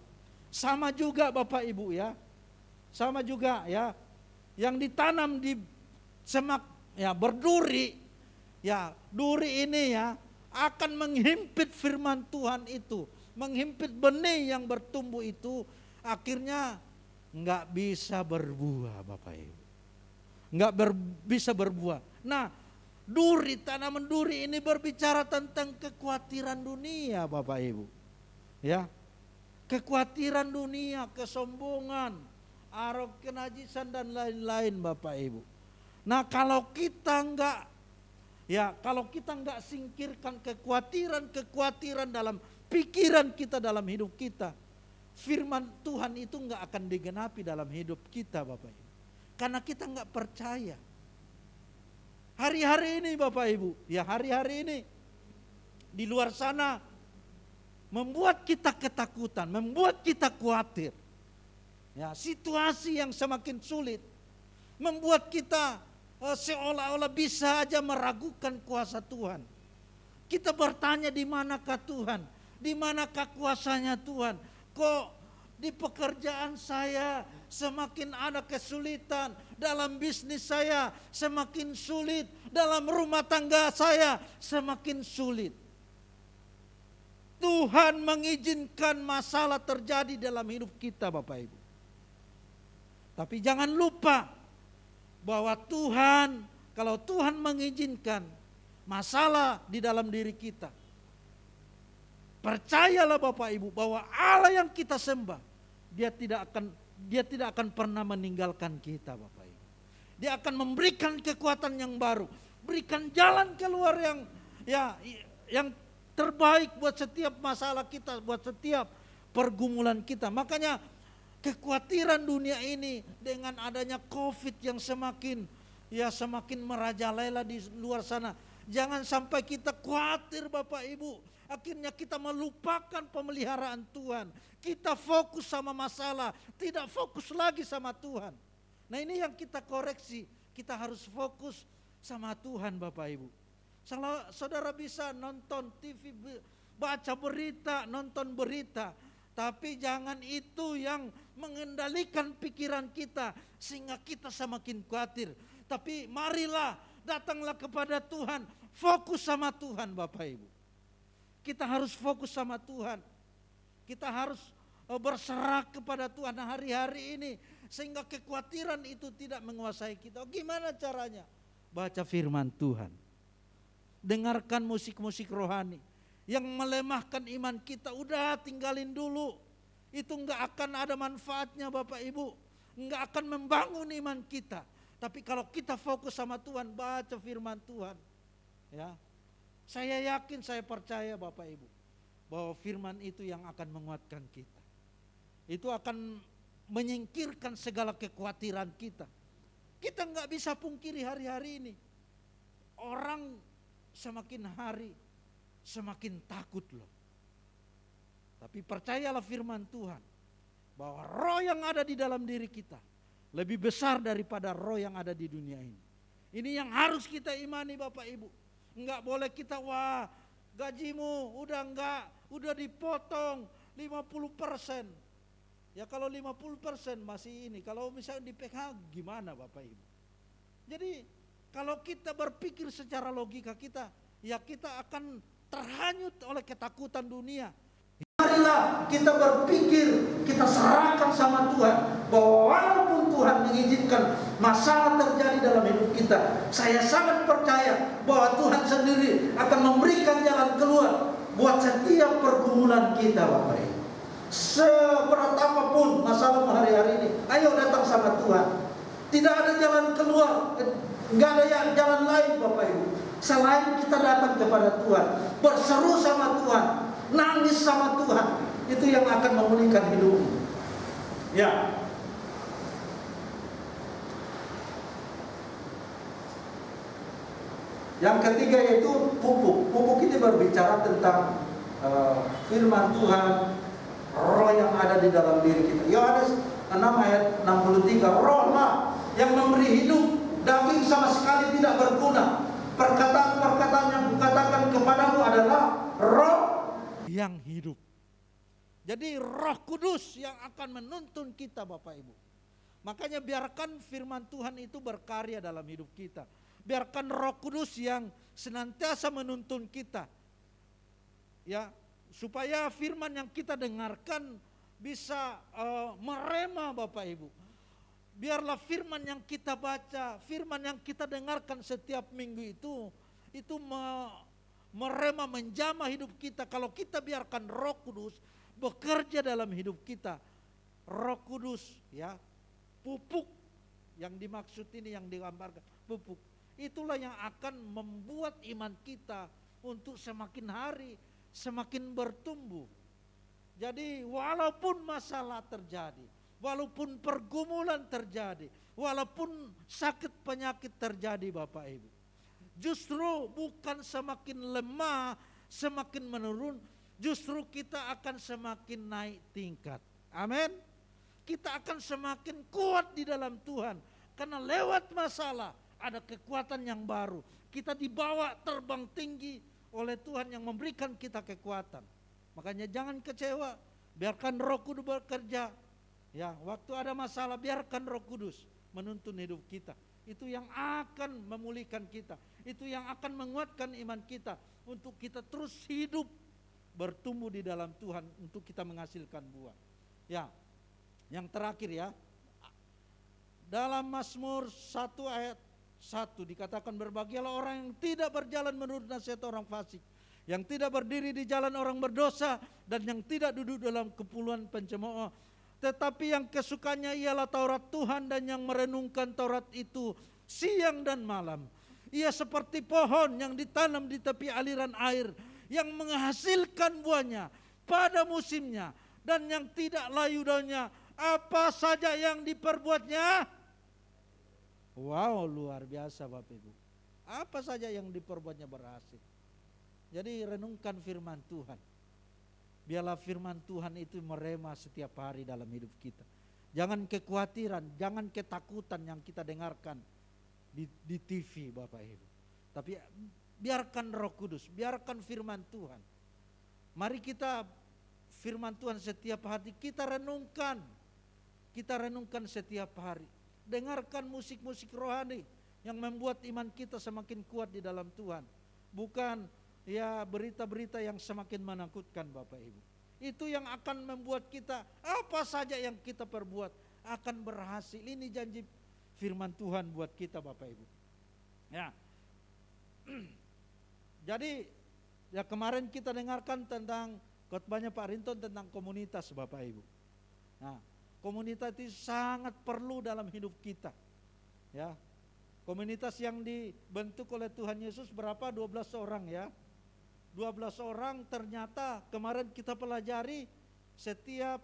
Sama juga Bapak Ibu ya, sama juga ya, yang ditanam di semak ya berduri, ya duri ini ya akan menghimpit firman Tuhan itu, menghimpit benih yang bertumbuh itu, akhirnya nggak bisa berbuah Bapak Ibu, nggak bisa berbuah. Nah, tanaman duri ini berbicara tentang kekhawatiran dunia Bapak Ibu, ya, kekhawatiran dunia, kesombongan, kenajisan dan lain-lain Bapak Ibu. Nah, kalau kita nggak singkirkan kekhawatiran dalam pikiran kita, dalam hidup kita, firman Tuhan itu nggak akan digenapi dalam hidup kita Bapak Ibu. Karena kita nggak percaya. Hari-hari ini Bapak Ibu, ya hari-hari ini di luar sana membuat kita ketakutan, membuat kita khawatir. Ya, situasi yang semakin sulit membuat kita seolah-olah bisa aja meragukan kuasa Tuhan. Kita bertanya, di manakah Tuhan? Di manakah kuasanya Tuhan? Kok di pekerjaan saya semakin ada kesulitan, dalam bisnis saya semakin sulit, dalam rumah tangga saya semakin sulit. Tuhan mengizinkan masalah terjadi dalam hidup kita Bapak Ibu. Tapi jangan lupa bahwa Tuhan, kalau Tuhan mengizinkan masalah di dalam diri kita, percayalah Bapak Ibu bahwa Allah yang kita sembah, Dia tidak akan pernah meninggalkan kita Bapak Ibu. Dia akan memberikan kekuatan yang baru, berikan jalan keluar yang terbaik buat setiap masalah kita, buat setiap pergumulan kita. Makanya kekhawatiran dunia ini dengan adanya COVID yang semakin merajalela di luar sana. Jangan sampai kita khawatir Bapak Ibu. Akhirnya kita melupakan pemeliharaan Tuhan. Kita fokus sama masalah, tidak fokus lagi sama Tuhan. Nah, ini yang kita koreksi. Kita harus fokus sama Tuhan Bapak Ibu. Saudara bisa nonton TV, baca berita, nonton berita. Tapi jangan itu yang mengendalikan pikiran kita sehingga kita semakin khawatir. Tapi marilah, datanglah kepada Tuhan, fokus sama Tuhan Bapak Ibu. Kita harus fokus sama Tuhan. Kita harus berserah kepada Tuhan hari-hari ini, sehingga kekhawatiran itu tidak menguasai kita. Gimana caranya? Baca firman Tuhan, dengarkan musik-musik rohani yang melemahkan iman kita. Udah, tinggalin dulu. Itu enggak akan ada manfaatnya Bapak Ibu, enggak akan membangun iman kita. Tapi kalau kita fokus sama Tuhan, baca firman Tuhan, ya, saya yakin, saya percaya Bapak Ibu, bahwa firman itu yang akan menguatkan kita. Itu akan menyingkirkan segala kekhawatiran kita. Kita nggak bisa pungkiri hari-hari ini, orang semakin hari semakin takut loh. Tapi percayalah firman Tuhan, bahwa roh yang ada di dalam diri kita lebih besar daripada roh yang ada di dunia ini. Ini yang harus kita imani Bapak Ibu. Enggak boleh kita, wah gajimu udah dipotong 50%. Ya kalau 50% masih ini, kalau misalnya di PK gimana Bapak Ibu? Jadi kalau kita berpikir secara logika kita, ya kita akan terhanyut oleh ketakutan dunia. Marilah kita berpikir, kita serahkan sama Tuhan, bahwa walaupun Tuhan mengizinkan masalah terjadi dalam hidup kita, saya sangat percaya bahwa Tuhan sendiri akan memberikan jalan keluar buat setiap pergumulan kita Bapak Ibu. Seberat apapun masalahmu hari-hari ini, ayo datang sama Tuhan. Tidak ada jalan keluar, nggak ada jalan lain Bapak Ibu, selain kita datang kepada Tuhan, berseru sama Tuhan, nangis sama Tuhan. Itu yang akan memulihkan hidupmu. Ya. Yang ketiga yaitu pupuk. Pupuk ini berbicara tentang firman Tuhan, roh yang ada di dalam diri kita. Yohanes 6 ayat 63, rohlah yang memberi hidup, daging sama sekali tidak berguna. Perkataan-perkataan yang kukatakan kepadamu adalah roh yang hidup. Jadi Roh Kudus yang akan menuntun kita Bapak Ibu. Makanya biarkan firman Tuhan itu berkarya dalam hidup kita. Biarkan Roh Kudus yang senantiasa menuntun kita. Ya, supaya firman yang kita dengarkan bisa merema Bapak Ibu. Biarlah firman yang kita baca, firman yang kita dengarkan setiap minggu itu merema, menjamah hidup kita. Kalau kita biarkan Roh Kudus bekerja dalam hidup kita. Roh Kudus, ya, pupuk yang dimaksud ini, yang digambarkan pupuk, itulah yang akan membuat iman kita untuk semakin hari semakin bertumbuh. Jadi walaupun masalah terjadi, walaupun pergumulan terjadi, walaupun sakit penyakit terjadi Bapak Ibu, justru bukan semakin lemah, semakin menurun, justru kita akan semakin naik tingkat. Amin. Kita akan semakin kuat di dalam Tuhan. Karena lewat masalah ada kekuatan yang baru. Kita dibawa terbang tinggi oleh Tuhan yang memberikan kita kekuatan. Makanya jangan kecewa. Biarkan Roh Kudus bekerja. Ya, waktu ada masalah biarkan Roh Kudus menuntun hidup kita. Itu yang akan memulihkan kita. Itu yang akan menguatkan iman kita untuk kita terus hidup bertumbuh di dalam Tuhan, untuk kita menghasilkan buah. Ya, yang terakhir ya, dalam Mazmur 1 ayat 1 dikatakan, berbahagialah orang yang tidak berjalan menurut nasihat orang fasik, yang tidak berdiri di jalan orang berdosa, dan yang tidak duduk dalam kumpulan pencemooh, tetapi yang kesukanya ialah Taurat Tuhan, dan yang merenungkan Taurat itu siang dan malam. Ia seperti pohon yang ditanam di tepi aliran air, yang menghasilkan buahnya pada musimnya, dan yang tidak layu daunnya. Apa saja yang diperbuatnya, wow, luar biasa Bapak Ibu. Apa saja yang diperbuatnya berhasil. Jadi renungkan firman Tuhan. Biarlah firman Tuhan itu merema setiap hari dalam hidup kita. Jangan kekhawatiran, jangan ketakutan yang kita dengarkan di TV Bapak Ibu. Tapi biarkan Roh Kudus, biarkan firman Tuhan. Mari kita firman Tuhan setiap hari kita renungkan. Kita renungkan setiap hari. Dengarkan musik-musik rohani yang membuat iman kita semakin kuat di dalam Tuhan. Bukan ya berita-berita yang semakin menakutkan Bapak Ibu. Itu yang akan membuat kita, apa saja yang kita perbuat akan berhasil. Ini janji firman Tuhan buat kita Bapak Ibu. Ya. Jadi ya kemarin kita dengarkan tentang khotbahnya Pak Rinton tentang komunitas Bapak Ibu. Nah, komunitas itu sangat perlu dalam hidup kita. Ya. Komunitas yang dibentuk oleh Tuhan Yesus berapa? 12 orang ya. 12 orang ternyata kemarin kita pelajari setiap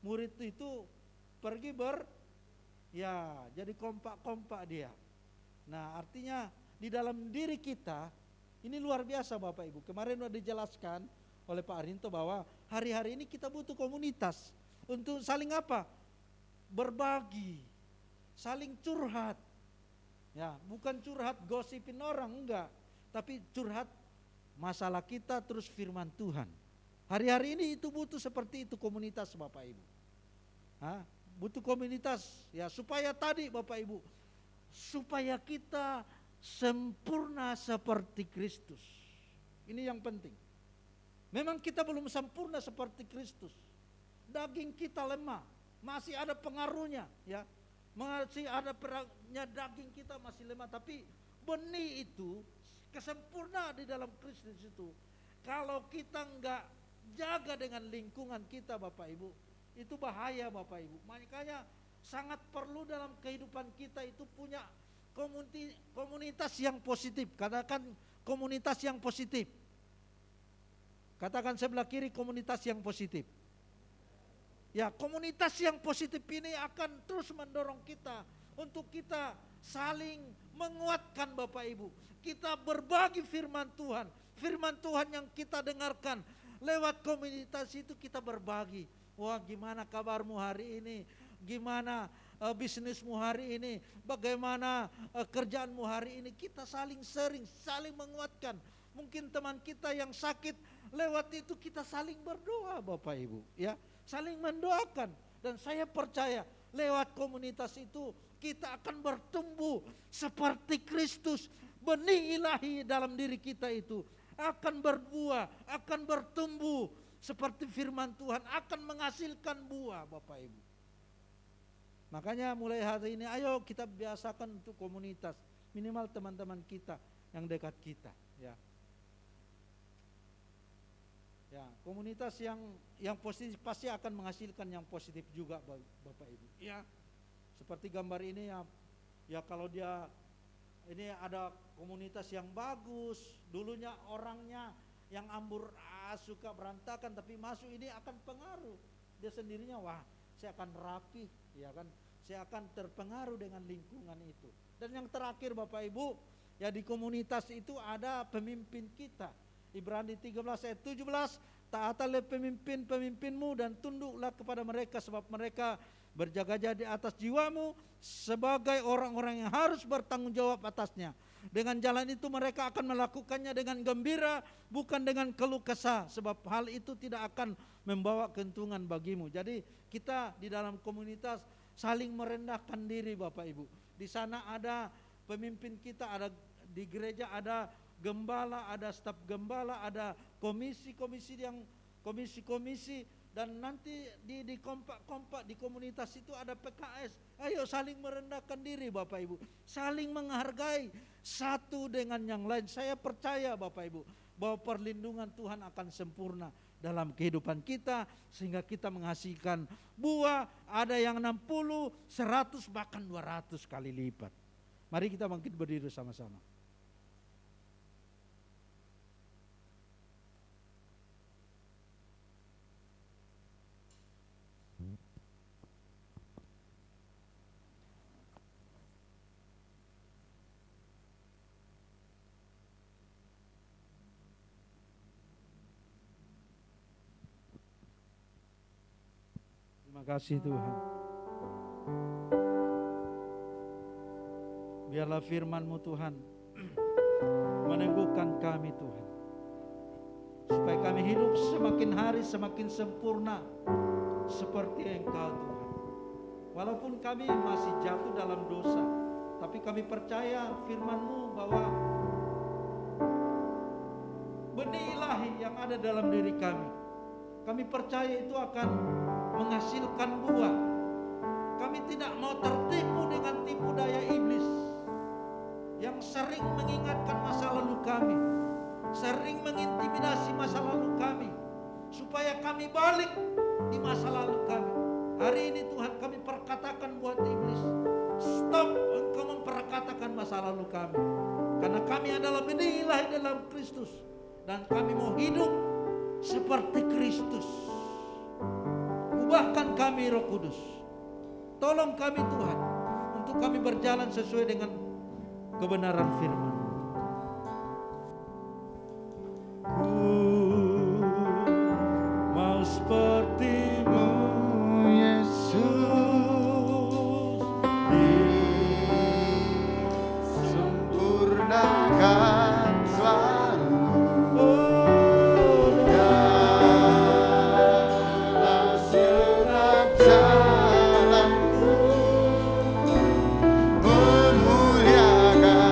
murid itu pergi jadi kompak-kompak dia. Nah, artinya di dalam diri kita ini luar biasa Bapak Ibu. Kemarin sudah dijelaskan oleh Pak Arinto bahwa hari-hari ini kita butuh komunitas untuk saling apa? Berbagi, saling curhat. Ya, bukan curhat gosipin orang, enggak, tapi curhat masalah kita terus firman Tuhan. Hari-hari ini itu butuh seperti itu komunitas Bapak Ibu. Butuh komunitas ya supaya tadi Bapak Ibu, supaya kita sempurna seperti Kristus. Ini yang penting. Memang kita belum sempurna seperti Kristus. Daging kita lemah, masih ada pengaruhnya ya. Masih ada perangnya, daging kita masih lemah, tapi benih itu kesempurnaan di dalam Kristus itu. Kalau kita enggak jaga dengan lingkungan kita Bapak Ibu, itu bahaya Bapak Ibu. Makanya sangat perlu dalam kehidupan kita itu punya komunitas yang positif. Katakan komunitas yang positif. Katakan sebelah kiri komunitas yang positif. Ya, komunitas yang positif ini akan terus mendorong kita untuk kita saling menguatkan Bapak Ibu. Kita berbagi firman Tuhan. Firman Tuhan yang kita dengarkan lewat komunitas itu kita berbagi. Wah, gimana kabarmu hari ini? Gimana bisnismu hari ini? Bagaimana kerjaanmu hari ini? Kita saling sharing, saling menguatkan. Mungkin teman kita yang sakit, lewat itu kita saling berdoa Bapak Ibu, ya. Saling mendoakan, dan saya percaya lewat komunitas itu kita akan bertumbuh seperti Kristus. Benih ilahi dalam diri kita itu akan berbuah, akan bertumbuh seperti firman Tuhan, akan menghasilkan buah Bapak Ibu. Makanya mulai hari ini ayo kita biasakan untuk komunitas, minimal teman-teman kita yang dekat kita, ya. Ya, komunitas yang positif pasti akan menghasilkan yang positif juga Bapak Ibu. Ya. Seperti gambar ini ya kalau dia ini ada komunitas yang bagus, dulunya orangnya yang suka berantakan, tapi masuk ini akan pengaruh. Dia sendirinya wah, saya akan rapi, ya kan? Saya akan terpengaruh dengan lingkungan itu. Dan yang terakhir Bapak Ibu, ya di komunitas itu ada pemimpin kita. Ibrani 13 ayat 17, taatlah pemimpin-pemimpinmu dan tunduklah kepada mereka sebab mereka berjaga-jaga di atas jiwamu sebagai orang-orang yang harus bertanggung jawab atasnya. Dengan jalan itu mereka akan melakukannya dengan gembira, bukan dengan keluh kesah, sebab hal itu tidak akan membawa keuntungan bagimu. Jadi kita di dalam komunitas saling merendahkan diri Bapak Ibu. Di sana ada pemimpin kita, ada di gereja ada gembala, ada staf gembala, ada komisi-komisi dan nanti di kompak-kompak di komunitas itu ada PKS. Ayo saling merendahkan diri Bapak Ibu, saling menghargai satu dengan yang lain. Saya percaya Bapak Ibu bahwa perlindungan Tuhan akan sempurna dalam kehidupan kita sehingga kita menghasilkan buah, ada yang 60, 100 bahkan 200 kali lipat. Mari kita bangkit berdiri sama-sama. Terima kasih Tuhan. Biarlah firman-Mu Tuhan meneguhkan kami Tuhan, supaya kami hidup semakin hari semakin sempurna seperti Engkau Tuhan. Walaupun kami masih jatuh dalam dosa, tapi kami percaya firman-Mu bahwa benih ilahi yang ada dalam diri kami. Kami percaya itu akan menghasilkan buah. Kami tidak mau tertipu dengan tipu daya iblis yang sering mengingatkan masa lalu kami, sering mengintimidasi masa lalu kami, supaya kami balik di masa lalu kami. Hari ini Tuhan kami perkatakan buat iblis, stop engkau memperkatakan masa lalu kami. Karena kami adalah benih ilahi dalam Kristus. Dan kami mau hidup seperti Kristus. Ubahkan kami Roh Kudus. Tolong kami Tuhan, untuk kami berjalan sesuai dengan kebenaran firman. Ku mau seperti-Mu Yesus, disempurnakan selalu dalam setiap jalanku, memuliakan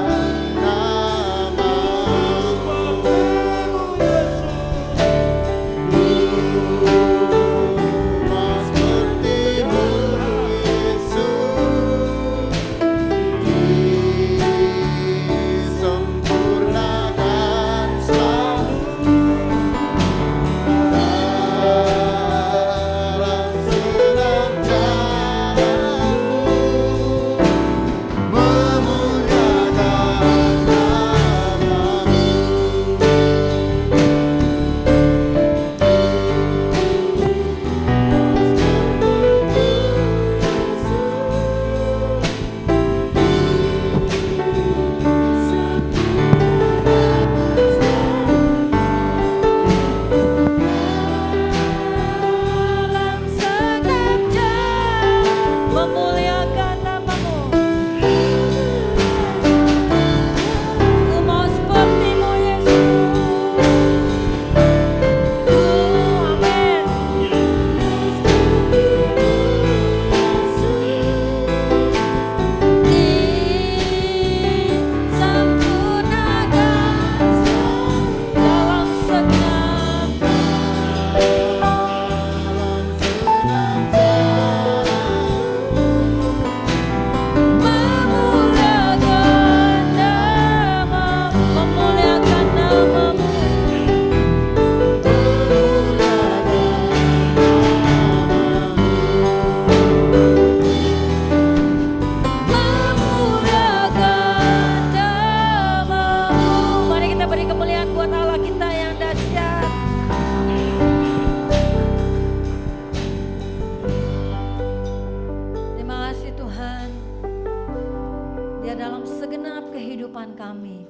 kehidupan kami,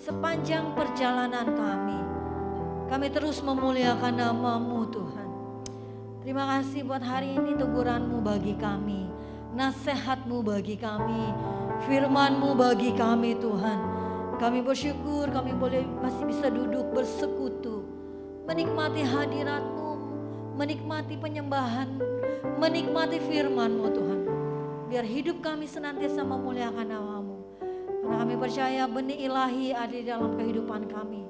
sepanjang perjalanan kami. Kami terus memuliakan nama-Mu Tuhan. Terima kasih buat hari ini, teguran-Mu bagi kami, nasihat-Mu bagi kami, firman-Mu bagi kami Tuhan. Kami bersyukur kami boleh masih bisa duduk bersekutu, menikmati hadirat-Mu, menikmati penyembahan, menikmati firman-Mu Tuhan. Biar hidup kami senantiasa memuliakan nama-Mu. Karena kami percaya benih ilahi ada di dalam kehidupan kami.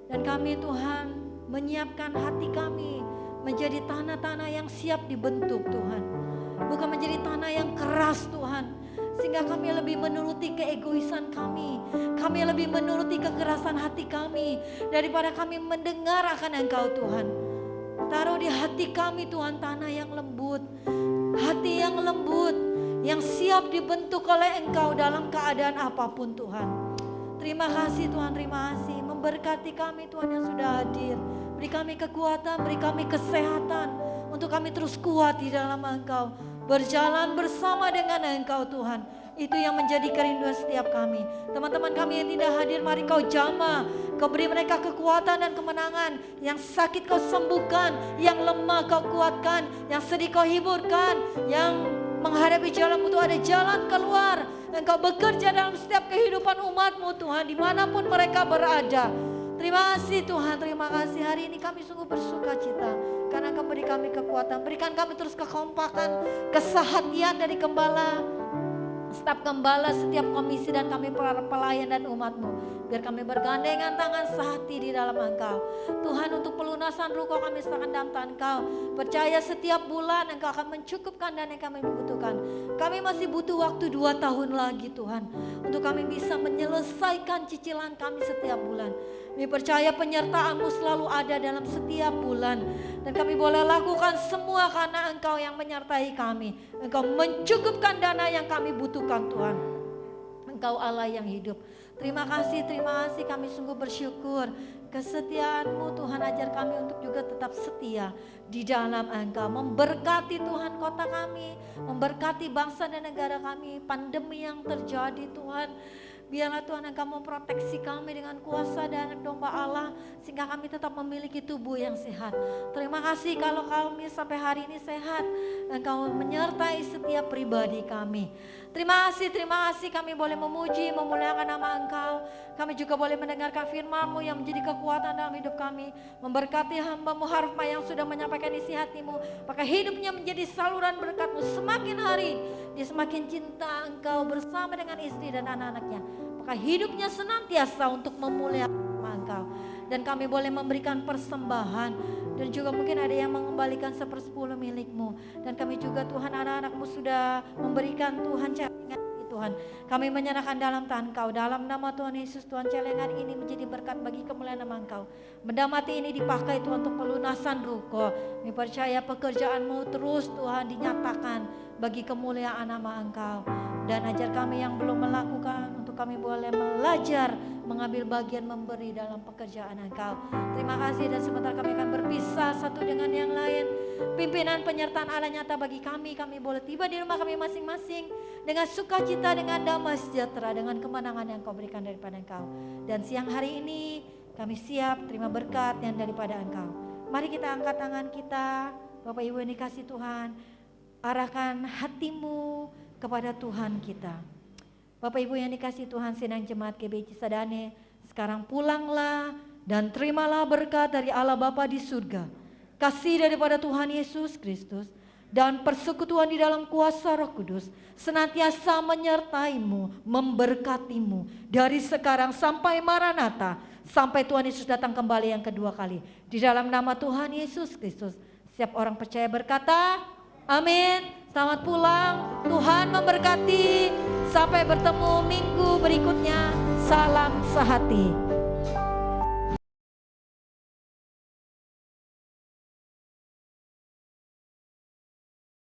Dan kami Tuhan menyiapkan hati kami menjadi tanah-tanah yang siap dibentuk Tuhan. Bukan menjadi tanah yang keras Tuhan. Sehingga kami lebih menuruti keegoisan kami. Kami lebih menuruti kekerasan hati kami. Daripada kami mendengar akan Engkau Tuhan. Taruh di hati kami Tuhan tanah yang lembut. Hati yang lembut. Yang siap dibentuk oleh Engkau dalam keadaan apapun Tuhan. Terima kasih Tuhan, terima kasih. Memberkati kami Tuhan yang sudah hadir. Beri kami kekuatan, beri kami kesehatan. Untuk kami terus kuat di dalam Engkau. Berjalan bersama dengan Engkau Tuhan. Itu yang menjadi kerinduan setiap kami. Teman-teman kami yang tidak hadir, mari Kau jamah. Kau beri mereka kekuatan dan kemenangan. Yang sakit Kau sembuhkan. Yang lemah Kau kuatkan. Yang sedih Kau hiburkan. Yang menghadapi jalan itu ada jalan keluar. Engkau bekerja dalam setiap kehidupan umat-Mu Tuhan, dimanapun mereka berada. Terima kasih Tuhan, terima kasih. Hari ini kami sungguh bersuka cita karena Engkau beri kami kekuatan. Berikan kami terus kekompakan, kesehatian dari gembala. staf gembala setiap komisi dan kami para pelayan dan umat-Mu. Biar kami bergandengan tangan sehati di dalam Engkau. Tuhan, untuk pelunasan ruko kami serahkan dalam tangan Engkau. Percaya setiap bulan Engkau akan mencukupkan dan yang kami butuhkan. Kami masih butuh waktu 2 tahun lagi Tuhan, untuk kami bisa menyelesaikan cicilan kami setiap bulan. Kami percaya penyertaan-Mu selalu ada dalam setiap bulan. Dan kami boleh lakukan semua karena Engkau yang menyertai kami. Engkau mencukupkan dana yang kami butuhkan Tuhan. Engkau Allah yang hidup. Terima kasih kami sungguh bersyukur. Kesetiaan-Mu Tuhan, ajar kami untuk juga tetap setia di dalam Engkau. Memberkati Tuhan kota kami, memberkati bangsa dan negara kami. Pandemi yang terjadi Tuhan, biarlah Tuhan Engkau memproteksi kami dengan kuasa dan domba Allah, sehingga kami tetap memiliki tubuh yang sehat. Terima kasih kalau kami sampai hari ini sehat. Engkau menyertai setiap pribadi kami. Terima kasih kami boleh memuji, memuliakan nama Engkau. Kami juga boleh mendengarkan firman-Mu yang menjadi kekuatan dalam hidup kami. Memberkati hamba-Mu Harfa yang sudah menyampaikan isi hati-Mu. Maka hidupnya menjadi saluran berkat-Mu. Semakin hari dia semakin cinta Engkau bersama dengan istri dan anak-anaknya. Maka hidupnya senantiasa untuk memuliakan nama Engkau. Dan kami boleh memberikan persembahan. Dan juga mungkin ada yang mengembalikan 1/10 milik-Mu. Dan kami juga Tuhan, anak-anak-Mu sudah memberikan Tuhan celengan ini Tuhan. Kami menyerahkan dalam tangan Engkau. Dalam nama Tuhan Yesus Tuhan, celengan ini menjadi berkat bagi kemuliaan nama Engkau. Benda mati ini dipakai Tuhan untuk pelunasan ruko. Kami percaya pekerjaan-Mu terus Tuhan dinyatakan bagi kemuliaan nama Engkau. Dan ajar kami yang belum melakukan, untuk kami boleh belajar mengambil bagian memberi dalam pekerjaan Engkau. Terima kasih, dan sebentar kami akan berpisah satu dengan yang lain. Pimpinan penyertaan Allah nyata bagi kami boleh tiba di rumah kami masing-masing dengan sukacita, dengan damai sejahtera, dengan kemenangan yang Kau berikan daripada Engkau. Dan siang hari ini kami siap terima berkat yang daripada Engkau. Mari kita angkat tangan kita, Bapak Ibu yang dikasih Tuhan, arahkan hatimu kepada Tuhan kita. Bapak Ibu yang dikasih Tuhan, Sidang Jemaat GBI Cisadane, sekarang pulanglah dan terimalah berkat dari Allah Bapa di surga, kasih daripada Tuhan Yesus Kristus, dan persekutuan di dalam kuasa Roh Kudus senantiasa menyertaimu, memberkatimu dari sekarang sampai Maranatha, sampai Tuhan Yesus datang kembali yang kedua kali. Di dalam nama Tuhan Yesus Kristus, setiap orang percaya berkata, amin. Selamat pulang, Tuhan memberkati. Sampai bertemu minggu berikutnya. Salam sehati.